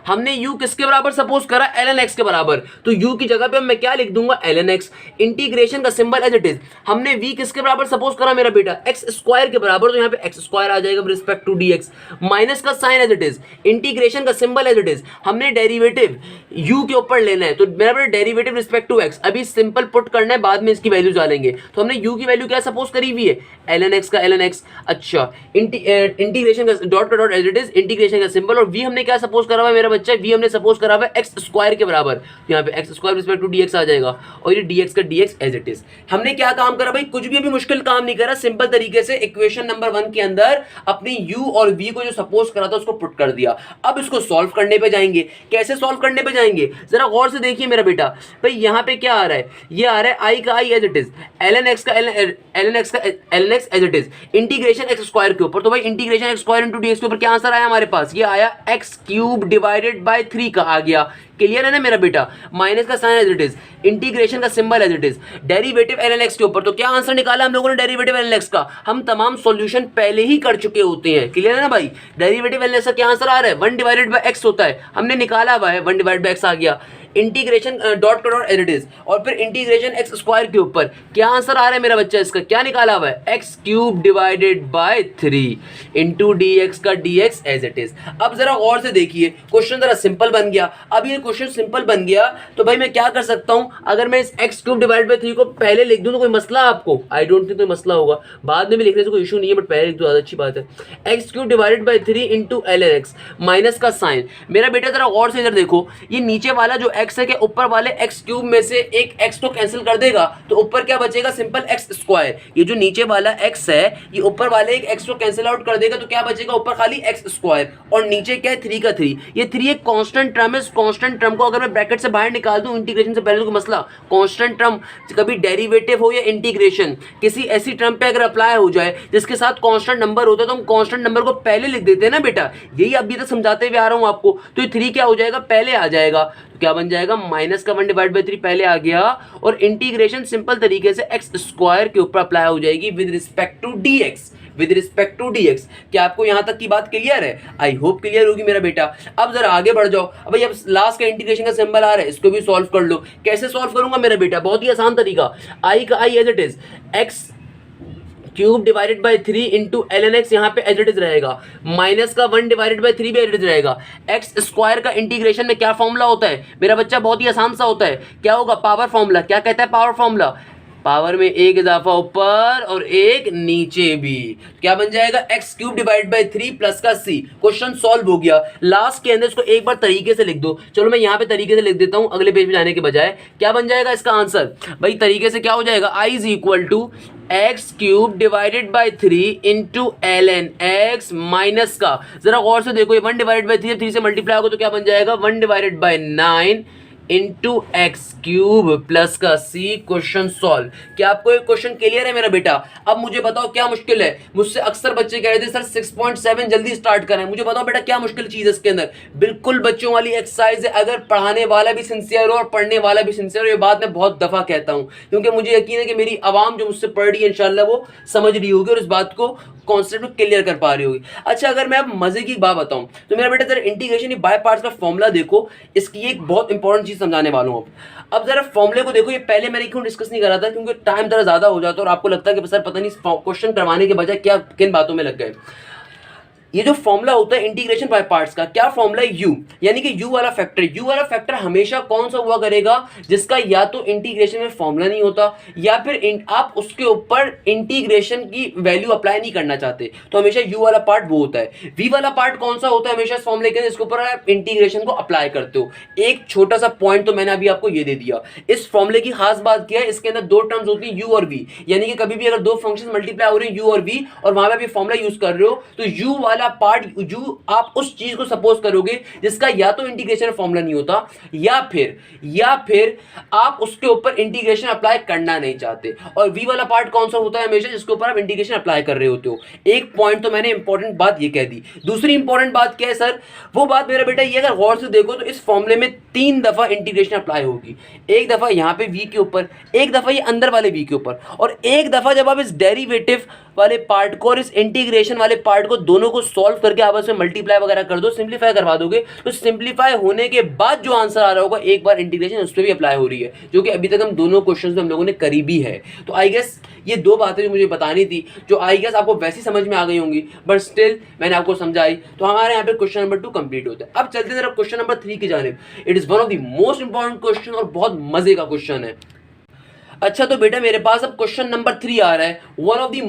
हमने u किसके बराबर सपोज करा, ln x के बराबर। तो u की जगह पे मैं क्या लिख दूंगा, ln x। इंटीग्रेशन का सिंबल एज इट इज, हमने v किसके बराबर सपोज करा मेरा बेटा, x स्क्वायर के बराबर। तो यहाँ पे x स्क्वायर आ जाएगा with respect to dx। Minus का sign as it is, integration का सिंबल एज इट इज, हमने डेरिवेटिव u के ऊपर लेना है। तो मेरा बेटा डेरिवेटिव रिस्पेक्ट टू x अभी सिंपल पुट करना है, बाद में इसकी वैल्यू डालेंगे। तो हमने u की वैल्यू क्या सपोज करी हुई है, ln x का ln x। अच्छा, इंटीग्रेशन का डॉट का dot as it is, integration का सिंबल, और v हमने क्या सपोज करा हुआ है मेरा बच्चा, v हमने सपोज करा हुआ है एक्स स्क्वायर के बराबर। यहाँ पे x square respect to dx आ जाएगा और ये dx का dx एज इट इज। हमने क्या काम करा भाई, कुछ भी अभी मुश्किल काम नहीं करा, सिंपल तरीके से इक्वेशन नंबर 1 के अंदर अपनी u और v को जो सपोज करा था उसको पुट कर दिया। अब इसको सॉल्व करने पे जाएंगे। कैसे सॉल्व करने पे जाएंगे, जरा गौर से देखिए मेरा बेटा। भाई यहाँ पे क्या आ रहा है, ये आ रहा है i का i as it is, ln x का ln x as it is, integration x स्क्वायर के ऊपर। तो भाई integration x square into dx के ऊपर क्या आंसर आया हमारे पास, ये आया x क्यूब डिवाइडेड बाय 3 का आ गया। क्लियर है ना मेरा बेटा, माइनस का sign as it is, integration का symbol as it is, derivative ln x के ऊपर। तो क्या आंसर निकाला हम लोगों ने डेरिवेटिव ln x का, हम तमाम सॉल्यूशन पहले ही कर चुके होते हैं। क्लियर है ना भाई, डेरिवेटिव ln x का क्या आंसर आ रहा है, 1 डिवाइडेड बाय x होता है, हमने निकाला हुआ है, 1 डिवाइडेड बाय x आ गया। इंटीग्रेशन डॉट का डॉट एज इट इज और फिर इंटीग्रेशन x स्क्वायर के ऊपर क्या आंसर आ रहा है मेरा बच्चा, इसका क्या निकाला हुआ है, x cube divided by 3 into dx का dx एज इट इज। अब जरा गौर से देखिए, क्वेश्चन जरा सिंपल बन गया। अब ये क्वेश्चन सिंपल बन गया तो भाई मैं क्या कर सकता हूं, अगर मैं इस x क्यूब डिवाइडेड बाय 3 को पहले लिख दूं तो कोई मसला आपको, आई डोंट थिंक कोई मसला होगा, बाद में भी लिखने से कोई इशू नहीं है, बट पहले लिख दो ज्यादा अच्छी बात है। x cube divided by 3 into ln x, minus का साइन। मेरा बेटा जरा गौर से इधर देखो, ये नीचे वाला जो x है, ऊपर वाले x क्यूब में से एक x तो कैंसिल कर देगा तो ऊपर क्या बचेगा, सिंपल x स्क्वायर। ये जो नीचे वाला x है ये ऊपर वाले एक x को कैंसिल आउट कर देगा तो क्या बचेगा, ऊपर खाली x स्क्वायर, और नीचे क्या है 3 का 3। ये 3 एक कांस्टेंट टर्म है, इस कांस्टेंट टर्म को अगर मैं ब्रैकेट से बाहर निकाल दूं इंटीग्रेशन से पहले, तो मसला कांस्टेंट टर्म कभी डेरिवेटिव हो या इंटीग्रेशन किसी ऐसी टर्म पे अगर अप्लाई हो जाए जिसके साथ कांस्टेंट नंबर होता है तो हम कांस्टेंट नंबर को पहले लिख देते हैं ना बेटा, यही अभी तक समझाते हुए आ रहा हूं आपको। तो ये 3 क्या हो जाएगा, पहले आ जाएगा। तो क्या बन जाएगा, माइनस का 1 डिवाइड बाय 3 पहले आ गया और इंटीग्रेशन सिंपल तरीके से x स्क्वायर के ऊपर अप्लाई हो जाएगी with respect to dx, with respect to dx। क्या आपको यहां तक की बात क्लियर है, आई होप क्लियर होगी मेरा बेटा। अब जरा आगे बढ़ जाओ। अब भाई अब लास्ट का इंटीग्रेशन का सिंबल आ रहा है, इसको भी सॉल्व कर लो। कैसे सॉल्व करूंगा मेरा बेटा, बहुत ही आसान तरीका, i का i as it is, x cube divided by 3 into ln x यहाँ पे एज इट इज रहेगा, माइनस का 1 डिवाइडेड बाय 3 भी एज इट इज रहेगा। एक्स स्क्वायर का इंटीग्रेशन में क्या फॉर्मूला होता है मेरा बच्चा, बहुत ही आसान सा होता है, क्या होगा, पावर फॉर्मूला। क्या कहता है पावर फॉर्मूला, पावर में एक इजाफा ऊपर और एक नीचे भी, क्या बन जाएगा x cube divide by 3 plus का सी। क्वेश्चन सॉल्व हो गया। लास्ट के अंदर इसको एक बार तरीके से लिख दो। चलो मैं यहाँ पे तरीके से लिख देता हूँ अगले पेज पे जाने के बजाय। क्या बन जाएगा इसका आंसर भाई, तरीके से क्या हो जाएगा, I is equal to x cube divided by 3 into l n x minus का, जरा गौर से देखो, ये 1 डिवाइडेड बाई 3 से मल्टीप्लाई होगा तो क्या बन जाएगा 1 divided by 9 into x cube plus का सी। Question solve. क्या आपको एक क्वेश्चन क्लियर है मेरा बेटा? अब मुझे बताओ क्या मुश्किल है। मुझसे अक्सर बच्चे कह रहे थे सर 6.7 जल्दी स्टार्ट करें। मुझे बताओ बेटा क्या मुश्किल चीज है इसके अंदर? बिल्कुल बच्चों वाली एक्सरसाइज है, अगर पढ़ाने वाला भी सिंसियर हो और पढ़ने वाला भी सिंसियर हो। ये बात मैं बहुत दफा कहता हूं क्योंकि मुझे यकीन है कि मेरी आवाम जो मुझसे पढ़ रही है इंशाल्लाह वो समझ रही होगी और इस बात को कॉन्सेप्ट को क्लियर कर पा रही होगी। अच्छा, अगर मैं अब मजे की बात बताऊं तो मेरा बेटा जरा इंटीग्रेशन बाय पार्ट्स का फॉर्मूला देखो, इसकी एक बहुत इंपॉर्टेंट चीज समझाने वाला हूं। अब जरा फॉर्मूले को देखो। ये पहले मैंने क्यों डिस्कस नहीं करा था, क्योंकि टाइम जरा ज्यादा हो जाता है और आपको लगता है कि सर पता नहीं क्वेश्चन करवाने के बजाय क्या किन बातों में लग गए। ये जो फॉर्मूला होता है इंटीग्रेशन बाय पार्ट्स का, क्या फॉर्मूला है, यू, यानी कि यू वाला फैक्टर हमेशा कौन सा हुआ करेगा, जिसका या तो इंटीग्रेशन में फॉर्मूला नहीं होता या फिर आप उसके ऊपर इंटीग्रेशन की वैल्यू अप्लाई नहीं करना चाहते, तो हमेशा यू वाला पार्ट वो होता है। वी वाला पार्ट कौन सा होता है हमेशा इस फॉर्मूले के, जिसके ऊपर आप इंटीग्रेशन को अप्लाई करते हो। एक छोटा सा पॉइंट तो मैंने अभी आपको ये दे दिया। इस फॉर्मूले की खास बात क्या है, इसके अंदर दो टर्म्स होती है यू और वी, यानी कि कभी भी अगर दो फंक्शन मल्टीप्लाई हो रहे हैं यू और वी और वहां पे भी फॉर्मूला यूज कर रहे हो तो यू वाला पार्ट, जो आप उस चीज को सपोज करोगे जिसका या तो इंटीग्रेशन फॉर्मूला नहीं होता या फिर आप उसके ऊपर इंटीग्रेशन अप्लाई करना नहीं चाहते। और वी वाला पार्ट कौन सा होता है हमेशा, जिसके ऊपर आप इंटीग्रेशन अप्लाई कर रहे होते हो। एक पॉइंट तो मैंने इंपॉर्टेंट बात ये कह दी। दूसरी इंपॉर्टेंट बात क्या है सर, वो बात मेरा बेटा ये, अगर गौर से देखो तो इस फॉर्मूले में 3 दफा इंटीग्रेशन अप्लाई होगी। एक दफा यहां पे वी के ऊपर, एक दफा ये अंदर वाले वी के ऊपर, और एक दफा जब आप इस डेरिवेटिव वाले पार्ट को और इस इंटीग्रेशन वाले पार्ट को दोनों को सॉल्व करके आपस में मल्टीप्लाई वगैरह कर दो, सिंपलीफाई करवा दोगे, तो सिंपलीफाई होने के बाद जो आंसर आ रहा होगा एक बार इंटीग्रेशन उस पर भी अप्लाई हो रही है, जो कि अभी तक हम दोनों क्वेश्चंस में हम लोगों ने करी भी है। तो आई गेस ये दो बातें जो मुझे बतानी थी, जो आई गेस आपको वैसी समझ में आ गई होंगी, बट स्टिल मैंने आपको समझाई, तो हमारे यहाँ पे क्वेश्चन नंबर 2 कंप्लीट होता है। अब चलते हैं क्वेश्चन नंबर 3 की जानिब। It is one of the most important question और बहुत मजे का क्वेश्चन है। अच्छा तो बेटा मेरे पास अब क्वेश्चन नंबर 3 आ रहा है, one of the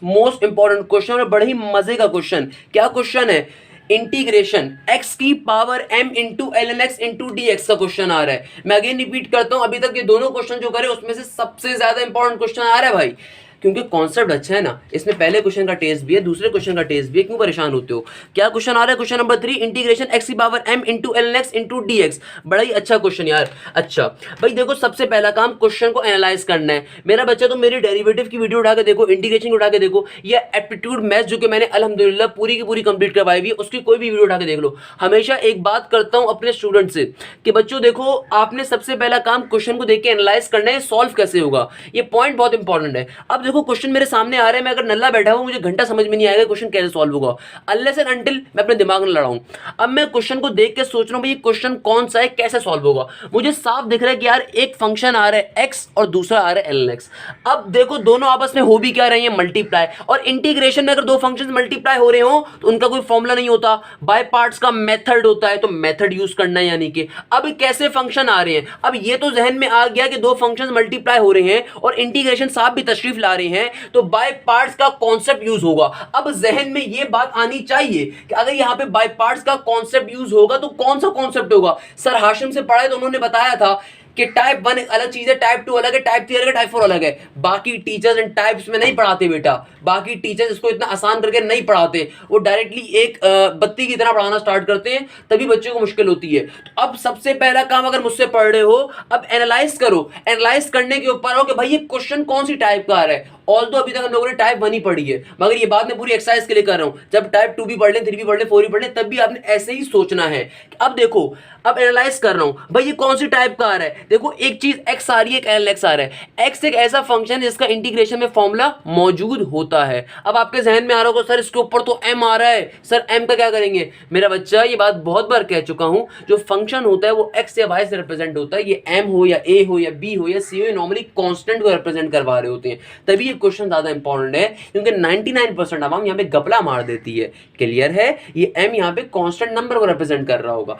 most important question और बड़े ही मजे का क्वेश्चन। क्या क्वेश्चन है, इंटीग्रेशन x की power m into l n x into d x का क्वेश्चन आ रहा है। मैं अगेन रिपीट करता हूं, अभी तक ये दोनों क्वेश्चन जो करे उसमें से सबसे ज्यादा इंपॉर्टेंट क्वेश्चन आ रहा है भाई, क्योंकि कॉन्सेप्ट अच्छा है ना, इसमें पहले क्वेश्चन का टेस्ट भी है, दूसरे क्वेश्चन का टेस्ट भी है, क्यों परेशान होते हो। क्या क्वेश्चन आ रहा है, क्वेश्चन नंबर 3, इंटीग्रेशन x की power m into l n x into d x. बड़ा ही अच्छा क्वेश्चन यार। अच्छा भाई देखो, सबसे पहला काम क्वेश्चन को एनालाइज करना है मेरा बच्चा। तो मेरी डेरिवेटिव की वीडियो उठा के देखो, इंटीग्रेशन की उठा के देखो, या एप्टीट्यूड मैथ जो कि मैंने अल्हम्दुलिल्लाह पूरी की पूरी कंप्लीट करवाई हुई है, उसकी कोई भी वीडियो उठा के देख लो। हमेशा एक बात करता हूं अपने स्टूडेंट से कि बच्चों देखो, आपने सबसे पहला काम क्वेश्चन को देख के एनालाइज करना है, सॉल्व कैसे होगा, ये पॉइंट बहुत इंपॉर्टेंट है। अब देखो क्वेश्चन मेरे सामने आ रहा है, मैं अगर नल्ला बैठा हूं मुझे घंटा समझ में नहीं आएगा क्वेश्चन कैसे सॉल्व होगा, अनलेस एंड अनटिल मैं अपने दिमाग में लड़ाऊं। अब मैं क्वेश्चन को देख के सोच रहा हूं भाई ये क्वेश्चन कौन सा है, कैसे सॉल्व होगा। मुझे साफ दिख रहा है कि यार एक फंक्शन आ रहा है x और दूसरा आ रहा है ln x। अब देखो दोनों आपस में हो भी क्या रहे हैं, मल्टीप्लाई। और इंटीग्रेशन में अगर दो फंक्शंस मल्टीप्लाई हो रहे हो तो उनका कोई फॉर्मूला नहीं होता, बाय पार्ट्स का मेथड होता है, तो मेथड यूज करना है। यानी कि अब कैसे फंक्शन आ रहे हैं, अब ये तो जहन में आ गया कि दो फंक्शंस मल्टीप्लाई हो रहे हैं और इंटीग्रेशन साहब भी तशरीफ ला रहे हैं, तो बाय पार्ट्स का कॉन्सेप्ट यूज होगा। अब जहन में ये बात आनी चाहिए कि अगर यहां पे बाय पार्ट्स का कॉन्सेप्ट यूज होगा तो कौन सा कॉन्सेप्ट होगा। सर हाशिम से पढ़ा है तो उन्होंने बताया था कि टाइप 1 अलग चीज है, टाइप 2 अलग है, टाइप 3 अलग है, टाइप 4 अलग है। बाकी टीचर्स इन टाइप्स में नहीं पढ़ाते बेटा, बाकी टीचर्स इसको इतना आसान करके नहीं पढ़ाते, वो डायरेक्टली एक बत्ती की तरह पढ़ाना स्टार्ट करते हैं, तभी बच्चों को मुश्किल होती है। तो अब सबसे पहला काम अगर मुझसे पढ़ रहे हो, अब एनालाइज करो। एनालाइज करने के ऊपर हो कि भाई ये क्वेश्चन कौन सी टाइप का आ रहा है। ऑल तो अभी तक हम लोगों ने टाइप 1 ही पढ़ी है, मगर ये बात मैं पूरी एक्सरसाइज के लिए कर रहा हूं। जब टाइप 2 भी पढ़ लें, 3 भी पढ़ लें, 4 भी पढ़ लें, तब भी आपने ऐसे ही सोचना है। अब देखो, अब एनालाइज कर रहा हूं भाई ये कौन सी टाइप का आ रहा है। देखो एक चीज x आ रही है, एक ln x आ रहा है। x एक ऐसा फंक्शन है जिसका इंटीग्रेशन में फॉर्मूला मौजूद होता है। अब आपके जहन में आ रहा होगा सर इसके ऊपर तो m आ रहा है, सर m का क्या करेंगे। मेरा बच्चा ये बात बहुत बार कह चुका हूं, जो फंक्शन होता है वो x या y से रिप्रेजेंट होता है। ये m हो या a हो या b हो या c हो, नॉर्मली कांस्टेंट को रिप्रेजेंट करवा रहे होते हैं, तभी ये क्वेश्चन ज्यादा इंपॉर्टेंट है, क्योंकि 99% आवाम यहाँ पे गपला मार देती है। क्लियर है, ये m यहाँ पे कांस्टेंट नंबर को रिप्रेजेंट कर रहा होगा।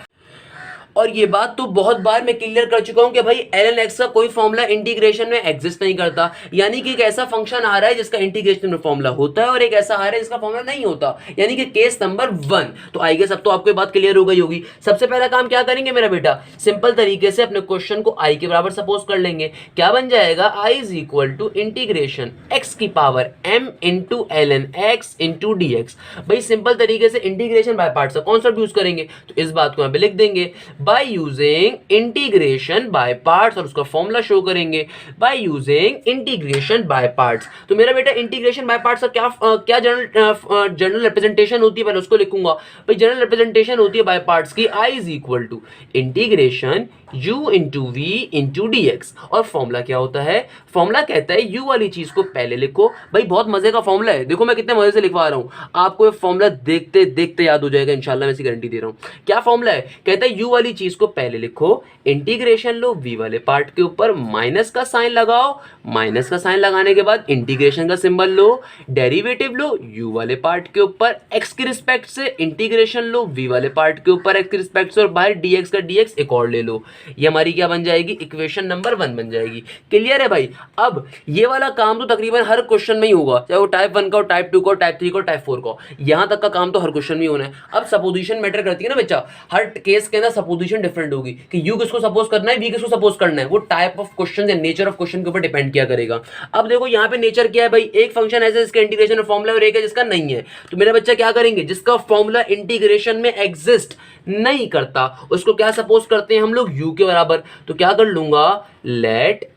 और ये बात तो बहुत बार मैं क्लियर कर चुका हूं कि भाई ln x का कोई फॉर्मूला इंटीग्रेशन में एग्जिस्ट नहीं करता, यानी कि एक ऐसा फंक्शन आ रहा है जिसका इंटीग्रेशन में फॉर्मूला होता है और एक ऐसा आ रहा है जिसका फॉर्मूला नहीं होता, यानी कि केस नंबर 1। तो आई गेस अब तो आपको ये बात क्लियर हो गई होगी। सबसे पहला काम क्या करेंगे मेरा बेटा, सिंपल तरीके से अपने क्वेश्चन को i के बराबर सपोज कर लेंगे। क्या बन जाएगा, i is equal to integration x की power m into ln x into dx। भाई सिंपल तरीके से इंटीग्रेशन बाय पार्ट्स का कॉन्सेप्ट यूज करेंगे, तो इस बात को यहाँ पे लिख देंगे by using integration by parts, और उसका फॉर्मूला शो करेंगे by using integration by parts. तो मेरा बेटा इंटीग्रेशन बाय पार्ट्स का क्या जनरल रिप्रेजेंटेशन होती है, पहले उसको लिखूंगा। भाई जनरल रिप्रेजेंटेशन होती है बाय पार्ट्स की i is equal to integration u into v into dx। और फॉर्मूला क्या होता है, फॉर्मूला कहता है u वाली चीज को पहले लिखो। भाई बहुत मजे का फॉर्मूला है, देखो मैं कितने मजे से लिखवा रहा हूं, आपको ये फॉर्मूला देखते देखते याद हो जाएगा इंशाल्लाह, मैं इसकी गारंटी दे रहा हूं। क्या फॉर्मूला है, कहता है u वाली चीज को पहले लिखो, इंटीग्रेशन लो v वाले पार्ट के ऊपर, माइनस का साइन लगाओ, माइनस का साइन लगाने के बाद इंटीग्रेशन का सिंबल लो, डेरिवेटिव लो u वाले पार्ट के ऊपर x के रिस्पेक्ट से, इंटीग्रेशन लो v वाले पार्ट के ऊपर x के रिस्पेक्ट से, और बाहर dx का dx एक और ले लो। ये हमारी क्या बन जाएगी, इक्वेशन नंबर 1 बन जाएगी। क्लियर है भाई। अब ये वाला काम तो तकरीबन हर क्वेश्चन में ही होगा, चाहे वो टाइप 1 का हो, टाइप 2 का हो, टाइप 3 का हो, टाइप 4 का हो, यहां तक का काम तो हर क्वेश्चन में होना है। अब सपोजिशन मैटर करती है ना बच्चा, हर केस के अंदर सपोजिशन डिफरेंट होगी कि यू किसको सपोज करना है, वी किसको सपोज करना है, वो टाइप ऑफ क्वेश्चन या नेचर ऑफ क्वेश्चन के ऊपर डिपेंड किया करेगा। अब देखो यहाँ पे नेचर क्या है भाई, एक फंक्शन ऐसा जिसका इंटीग्रेशन फॉर्मूला और एक है जिसका नहीं है। तो मेरा बच्चा क्या करेंगे, जिसका फॉर्मूला इंटीग्रेशन में एग्जिस्ट नहीं करता उसको क्या सपोज करते हैं हम लोग, u के बराबर। तो क्या कर लूंगा, let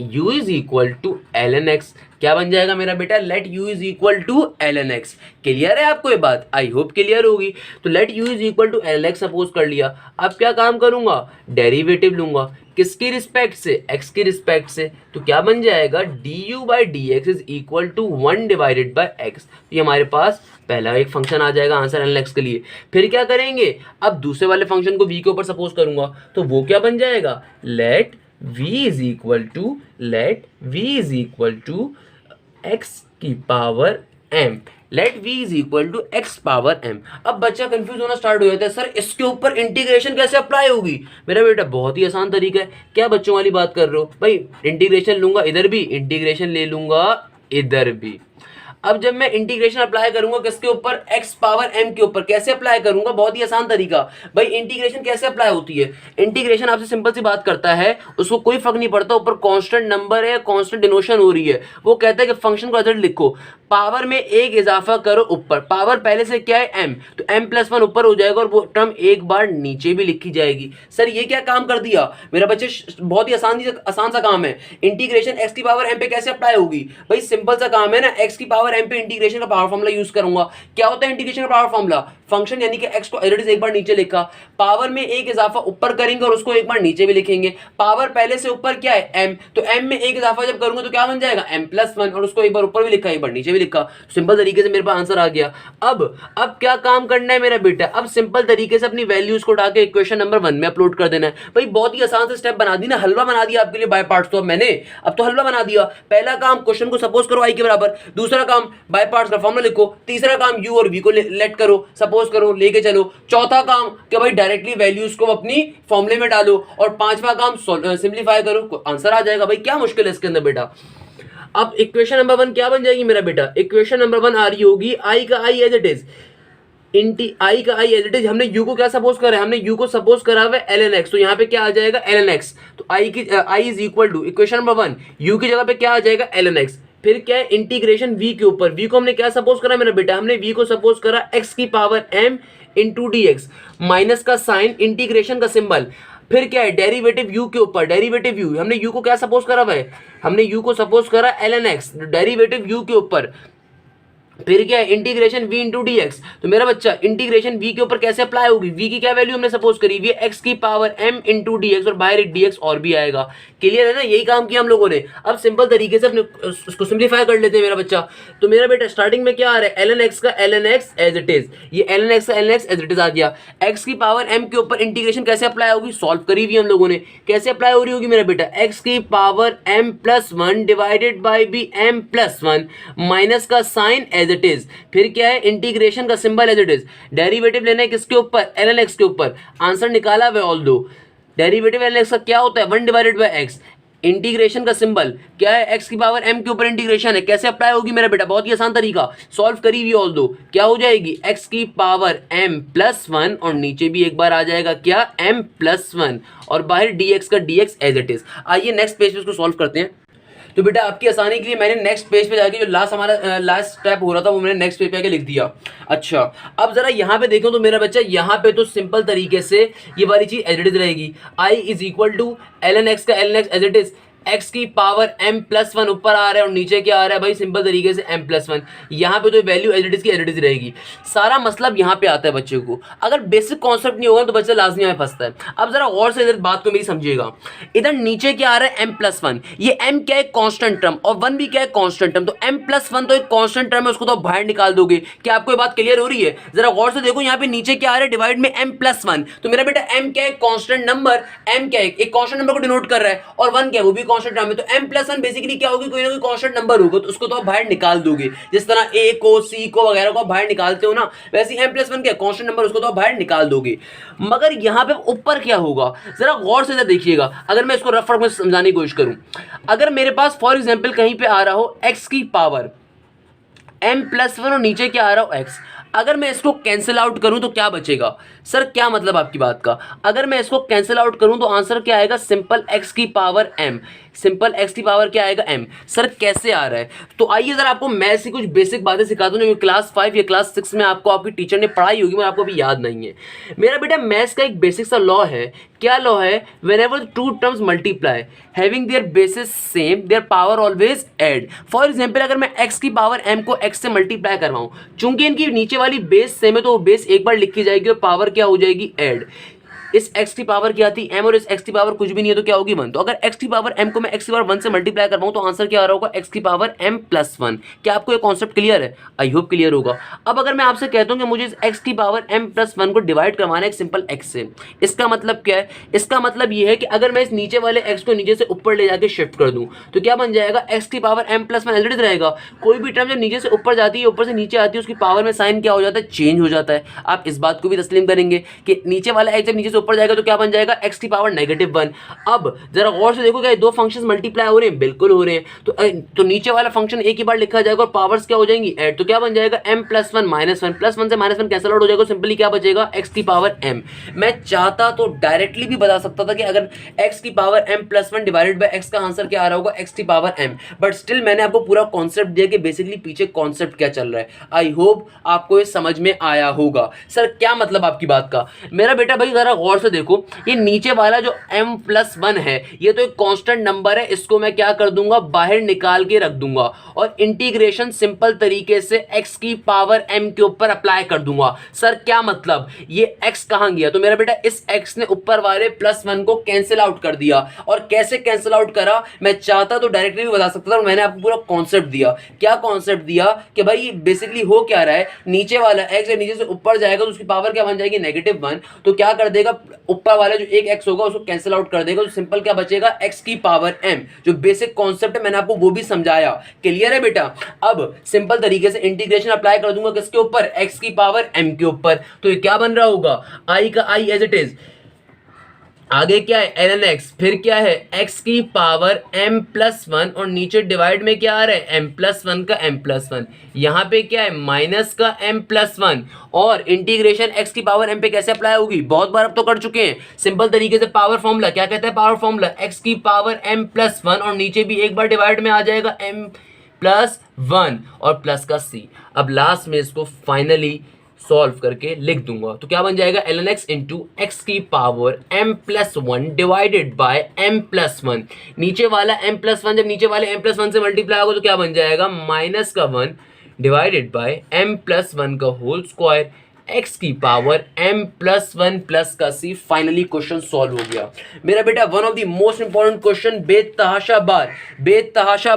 u is equal to ln x। क्या बन जाएगा मेरा बेटा, let u is equal to ln x। Clear है आपको ये बात, आई होप क्लियर होगी। तो let u is equal to ln x suppose कर लिया। अब क्या काम करूंगा, डेरिवेटिव लूंगा, किसकी रिस्पेक्ट से, x की रिस्पेक्ट से। तो क्या बन जाएगा, du by dx is equal to 1 divided by x। ये हमारे पास पहला एक फंक्शन आ जाएगा आंसर ln x के लिए। फिर क्या करेंगे, अब दूसरे वाले फंक्शन को v के ऊपर सपोज करूंगा, तो वो क्या बन जाएगा, let v is equal to x की power m, let v is equal to x power m। अब बच्चा कंफ्यूज होना स्टार्ट हो जाता है, सर इसके ऊपर इंटीग्रेशन कैसे अप्लाई होगी। मेरा बेटा बहुत ही आसान तरीका है, क्या बच्चों वाली बात कर रहे हो भाई, इंटीग्रेशन लूंगा इधर भी, इंटीग्रेशन ले लूंगा इधर भी। अब जब मैं इंटीग्रेशन अप्लाई करूंगा किसके ऊपर, x पावर m के ऊपर, कैसे अप्लाई करूंगा, बहुत ही आसान तरीका। भाई इंटीग्रेशन कैसे अप्लाई होती है, इंटीग्रेशन आपसे सिंपल सी बात करता है, उसको कोई फर्क नहीं पड़ता ऊपर कांस्टेंट नंबर है, कांस्टेंट डिनोशन हो रही है, वो कहता है कि फंक्शन का रिजल्ट लिखो, पावर में एक इजाफा करो ऊपर, पावर पहले से क्या है m, तो m+1 ऊपर हो जाएगा और वो टर्म एक बार नीचे भी लिखी जाएगी। सर ये क्या काम कर दिया मेरा बच्चे, बहुत ही आसान सा काम है। इंटीग्रेशन x की पावर m पे कैसे अप्लाई होगी, भाई सिंपल सा काम है ना, x की पावर m पे इंटीग्रेशन का पावर फॉर्मूला यूज करूंगा। क्या होता है इंटीग्रेशन का पावर फॉर्मूला, फंक्शन यानी कि x को एज इट इज एक बार नीचे लिखा, पावर में एक इजाफा ऊपर करेंगे और उसको एक बार नीचे भी लिखेंगे। पावर पहले से ऊपर क्या है m, तो m में एक इजाफा जब करूंगा तो क्या बन जाएगा m+1, और उसको एक बार ऊपर भी लिखा एक बार नीचे भी लिखा। सिंपल तरीके से मेरे पास आंसर आ गया। अब क्या काम करना है मेरा बेटा, अब सिंपल तरीके से अपनी वैल्यूज को उठा के इक्वेशन नंबर 1 में अपलोड कर देना है। भाई बहुत ही आसान से स्टेप बना दी ना, हलवा बना दिया आपके लिए बाय पार्ट्स। तो अब मैंने अब तो हलवा बना दिया। पहला काम क्वेश्चन को सपोज करो i के बराबर, दूसरा काम बाय पार्ट्स का फॉर्मूला लिखो, तीसरा काम u और v को लेट करो, सपोज करो, लेके चलो, चौथा काम कि भाई डायरेक्टली वैल्यूज को अपनी फॉर्मूले में डालो, और पांचवा काम सिंपलीफाई करो, आंसर आ जाएगा। भाई क्या मुश्किल है इसके अंदर बेटा। अब इक्वेशन नंबर 1 क्या बन जाएगी मेरा बेटा, इक्वेशन नंबर 1 आ रही होगी i का i as it is, i का i एज इट इज। हमने u को क्या सपोज करा है, हमने u को सपोज करा हुआ है ln x, तो यहाँ पे क्या आ जाएगा ln x। तो i is equal to equation number 1, u की जगह पे क्या आ जाएगा ln x। फिर क्या है, इंटीग्रेशन v के ऊपर, v को हमने क्या सपोज करा मेरा बेटा, हमने v को सपोज करा x की power m into dx, minus का साइन, इंटीग्रेशन का सिंबल। फिर क्या है, डेरिवेटिव u के ऊपर, डेरिवेटिव u, हमने u को क्या सपोज करा हुआ है, हमने u को सपोज करा ln x, डेरिवेटिव u के ऊपर। फिर क्या है, integration v into d x. तो मेरा बच्चा इंटीग्रेशन v के ऊपर कैसे अप्लाई होगी, v की क्या वैल्यू हमने सपोज करी, v x की power m into d x, और बाहर एक dx और भी आएगा। क्लियर है ना, यही काम किया हम लोगों ने। अब सिंपल तरीके से अपने उसको सिंप्लीफाई कर लेते हैं मेरा बच्चा। तो मेरा बेटा स्टार्टिंग में क्या आ रहा है, ln x का ln x as it is, ये ln x का ln x as it is आ गया। x की पावर m के ऊपर इंटीग्रेशन कैसे अप्लाई होगी, सॉल्व करी हुई हम लोगों ने, कैसे अप्लाई हो रही होगी मेरा बेटा, x की power m+1 divided by b m+1 minus का साइन एज इट इज, फिर क्या है इंटीग्रेशन का symbol as it is, derivative लेना है किसके ऊपर, ln x के ऊपर, आंसर निकाला हुआ ऑल दो, डेरिवेटिव ln x का क्या होता है 1 डिवाइडेड बाय x, इंटीग्रेशन का सिंबल क्या है x की पावर m के ऊपर इंटीग्रेशन है, कैसे अप्लाई होगी मेरा बेटा, बहुत ही आसान तरीका, सॉल्व करी हुई ऑल दो, क्या हो जाएगी x की पावर m प्लस 1 और नीचे भी एक बार आ जाएगा क्या m प्लस 1 और बाहर dx का dx एज इट इज। आइए नेक्स्ट पेज पे इसको सॉल्व करते हैं। तो बेटा आपकी आसानी के लिए मैंने नेक्स्ट पेज पे जाके जो लास्ट स्टेप हो रहा था वो मैंने नेक्स्ट पेज पे आके लिख दिया। अच्छा अब जरा यहाँ पे देखो तो मेरा बच्चा यहाँ पे तो सिंपल तरीके से ये वाली चीज एज इट इज रहेगी, i is equal to ln x का ln x as it is, x की पावर m प्लस 1 ऊपर आ रहा है और नीचे क्या आ रहा है भाई सिंपल तरीके से m प्लस 1, यहाँ पे तो वैल्यू एज इट इज की एज इट इज रहेगी। सारा मतलब यहाँ पे आता है बच्चे को, अगर बेसिक कॉन्सेप्ट नहीं होगा तो बच्चा लाजमी में फंसता है। अब जरा और से इधर बात को मेरी समझिएगा, इधर नीचे क्या आ रहा है m प्लस 1, ये m क्या है कांस्टेंट टर्म और 1 भी क्या है कांस्टेंट टर्म, तो m प्लस 1 तो एक कांस्टेंट टर्म है, उसको तो बाहर निकाल दोगे। क्या आपको ये बात क्लियर हो रही है? जरा गौर से देखो यहाँ पे नीचे क्या आ रहा है डिवाइड में m प्लस 1, तो मेरा बेटा m क्या है कांस्टेंट नंबर, m क्या है एक कांस्टेंट नंबर को डिनोट कर रहा है और 1 क्या है वो भी कांस्टेंट टर्म है, तो m प्लस 1 बेसिकली क्या होगी, कोई ना कोई कांस्टेंट नंबर होगा तो उसको तो आप बाहर निकाल दोगे, जिस तरह a को c को वगैरह को आप बाहर निकालते हो ना, वैसे m प्लस 1 क्या कांस्टेंट नंबर उसको तो आप बाहर निकाल दोगे। मगर यहाँ पे ऊपर क्या होगा जरा गौर से देखिएगा, अगर मैं इसको रफ में समझाने की कोशिश करूं, अगर मेरे पास फॉर एग्जांपल कहीं पे आ रहा हो x की पावर m प्लस 1 और नीचे क्या आ रहा हो x, अगर मैं इसको कैंसिल आउट करूं तो क्या बचेगा? सर क्या मतलब आपकी बात का? अगर मैं इसको कैंसिल आउट करूं तो आंसर क्या आएगा, सिंपल x की पावर m, सिंपल x की पावर क्या आएगा m। सर कैसे आ रहा है? तो आइए जरा आपको मैं ऐसी कुछ बेसिक बातें सिखा दूं जो क्लास 5 या क्लास 6 में आपको आपकी टीचर ने पढ़ाई होगी मगर आपको अभी याद नहीं है। मेरा बेटा मैथ्स का एक बेसिक सा लॉ है, क्या लॉ है? Whenever two terms multiply having their bases same their power always add. For example अगर मैं x की पावर m को x से मल्टीप्लाई करवाऊं, चूंकि इनकी नीचे वाली बेस सेम है तो वो बेस एक बार लिखी जाएगी और पावर क्या हो जाएगी ऐड। इस x की पावर क्या आती है m और इस x की पावर कुछ भी नहीं है तो क्या होगी 1। तो अगर x की पावर m को मैं x की पावर 1 से मल्टीप्लाई करवाऊं तो आंसर क्या आ रहा होगा x की पावर m प्लस 1। क्या आपको ये कॉन्सेप्ट क्लियर है? आई होप क्लियर होगा। अब अगर मैं आपसे कहता हूं कि मुझे इस x की पावर m प्लस 1 को डिवाइड करवाना है एक सिंपल x से, इसका मतलब क्या है? इसका मतलब ये है कि अगर मैं इस नीचे वाले x को नीचे से ऊपर ले जाके शिफ्ट कर दूं तो क्या बन जाएगा, x की पावर m प्लस 1 एलरेडी रहेगा। कोई भी टर्म जब नीचे से ऊपर जाती है ऊपर से नीचे आती है उसकी पावर में साइन क्या हो जाता है, चेंज हो जाता है। आप इस बात को भी तस्लीम करेंगे कि नीचे वाला x जब नीचे से ऊपर जाएगा तो क्या बन जाएगा, x की पावर -1। अब जरा गौर से देखो क्या दो फंक्शंस मल्टीप्लाई हो रहे हैं, बिल्कुल हो रहे हैं। तो नीचे वाला फंक्शन एक ही बार लिखा जाएगा और पावर्स क्या हो जाएंगी ऐड, तो क्या बन जाएगा m प्लस 1 माइनस 1 प्लस 1 से माइनस 1 कैंसिल आउट हो जाएगा, सिंपली क्या बचेगा x की पावर m। मैं चाहता तो डायरेक्टली भी बता सकता था कि अगर x की power m plus 1 divided bye x का आंसर क्या आ रहा होगा, x की पावर m, बट स्टिल मैंने आपको पूरा कॉन्सेप्ट दिया कि बेसिकली पीछे कॉन्सेप्ट क्या चल रहा है। आई होप आपको ये समझ में आया होगा। सर क्या मतलब आपकी बात का? मेरा बेटा भाई जरा गौर से देखो, ये नीचे वाला जो m प्लस 1 है ये तो एक कांस्टेंट नंबर है, इसको मैं क्या कर दूंगा, बाहर निकाल के रख दूंगा और इंटीग्रेशन सिंपल तरीके से x की पावर m के ऊपर अप्लाई कर दूंगा। सर क्या मतलब, ये x कहां गया? तो मेरा बेटा इस x ने ऊपर वाले प्लस 1 को कैंसिल आउट कर दिया। और कैसे कैंसिल आउट करा, मैं चाहता तो डायरेक्टली भी बता सकता था, मैंने आपको पूरा कॉन्सेप्ट दिया। क्या कॉन्सेप्ट दिया कि भाई बेसिकली हो क्या रहा है, नीचे वाला x जब नीचे से ऊपर जाएगा तो उसकी पावर क्या बन जाएगी, -1। तो क्या कर देगा, ऊपर वाला जो एक x होगा उसको कैंसिल आउट कर देगा, तो सिंपल क्या बचेगा, x की पावर m। जो बेसिक कॉन्सेप्ट है मैंने आपको वो भी समझाया। क्लियर है बेटा? अब सिंपल तरीके से इंटीग्रेशन अप्लाई कर दूंगा किसके ऊपर, x की पावर m के ऊपर। तो ये क्या बन रहा होगा, i का i एज इट इज, आगे क्या है ln x, फिर क्या है x की पावर m प्लस 1 और नीचे डिवाइड में क्या आ रहा है m प्लस 1 का m प्लस 1, यहाँ पे क्या है माइनस का m प्लस 1। और इंटीग्रेशन x की पावर m पे कैसे अप्लाई होगी, बहुत बार अब तो कर चुके हैं। सिंपल तरीके से पावर फॉर्मूला क्या कहता है, पावर फॉर्मूला x की पावर m प्लस 1 और नीचे भी एक बार डिवाइड में आ जाएगा m प्लस 1 और प्लस का c। अब लास्ट में इसको फाइनली सॉल्व करके लिख दूंगा तो क्या बन जाएगा, ln x इंटू एक्स की power m plus 1 divided bye m plus 1। नीचे वाला m प्लस 1 जब नीचे वाले m प्लस 1 से मल्टीप्लाई होगा तो क्या बन जाएगा, माइनस का 1 डिवाइडेड बाय m प्लस 1 का होल स्क्वायर x की पावर m प्लस 1 प्लस का c। फाइनली क्वेश्चन सॉल्व हो गया। मेरा बेटा one of the most important question, बेतहाशा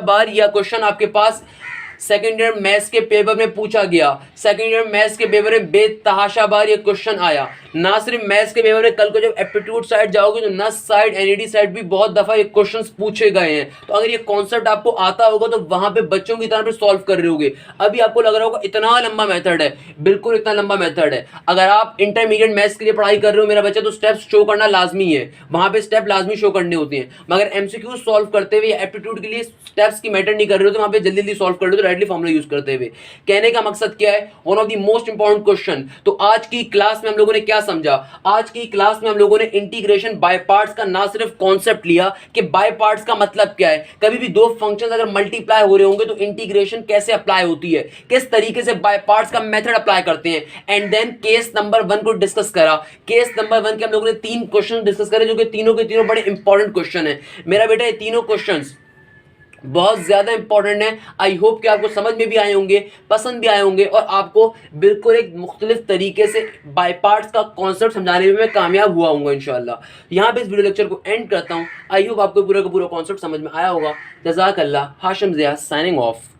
बार यह क्वेश्चन आपके पास सेकेंड ईयर मैथ्स के पेपर में पूछा गया। सेकेंड ईयर मैथ्स के पेपर में बेतहाशा बार ये क्वेश्चन आया। ना सिर्फ मैथ्स के पेपर में, कल को जब एप्टीट्यूड साइड जाओगे तो नस साइड, एनईडी साइड भी बहुत दफा ये क्वेश्चंस पूछे गए हैं। तो अगर ये कॉन्सेप्ट आपको आता होगा तो वहां पे बच्चों की तरह पे सॉल्व कर रहे होगे। अभी आपको लग रहा होगा इतना लंबा मेथड है, बिल्कुल इतना लंबा मेथड है। अगर आप इंटरमीडिएट मैथ्स के लिए पढ़ाई कर रहे हो मेरा बच्चा, तो स्टेप्स शो करना लाजमी है, वहां पे स्टेप लाजमी शो करने होते हैं। मगर एमसीक्यू सॉल्व करते हुए या एप्टीट्यूड के लिए स्टेप्स की मैटर नहीं कर रहे हो तो वहां पे जल्दी जल्दी सॉल्व कर लो, तो डायरेक्टली फॉर्मूला यूज करते हुए। कहने का मकसद क्या है, one of the most important question. तो आज की क्लास में हम लोगों ने क्या समझा, आज की क्लास में हम लोगों ने इंटीग्रेशन बाय पार्ट्स का ना सिर्फ कॉन्सेप्ट लिया कि बाय पार्ट्स का मतलब क्या है, कभी भी दो फंक्शंस अगर मल्टीप्लाई हो रहे होंगे तो इंटीग्रेशन कैसे अप्लाई होती है, किस तरीके से बाय पार्ट्स का मेथड अप्लाई करते हैं। एंड देन केस नंबर 1 को डिस्कस करा। केस नंबर 1 के हम लोगों ने 3 क्वेश्चन डिस्कस करे जो कि तीनों के तीनों बड़े इंपॉर्टेंट क्वेश्चन है। मेरा बेटा ये तीनों क्वेश्चंस बहुत ज्यादा इंपॉर्टेंट है। आई होप कि आपको समझ में भी आए होंगे, पसंद भी आए होंगे और आपको बिल्कुल एक मुख्तलिफ तरीके से बाय पार्ट्स का कॉन्सेप्ट समझाने में मैं कामयाब हुआ हूँ इंशाल्लाह। यहाँ पे इस वीडियो लेक्चर को एंड करता हूँ। आई होप आपको पूरा का पूरा कॉन्सेप्ट समझ में आया होगा। जज़ाकल्लाह। Hashim Zia signing of.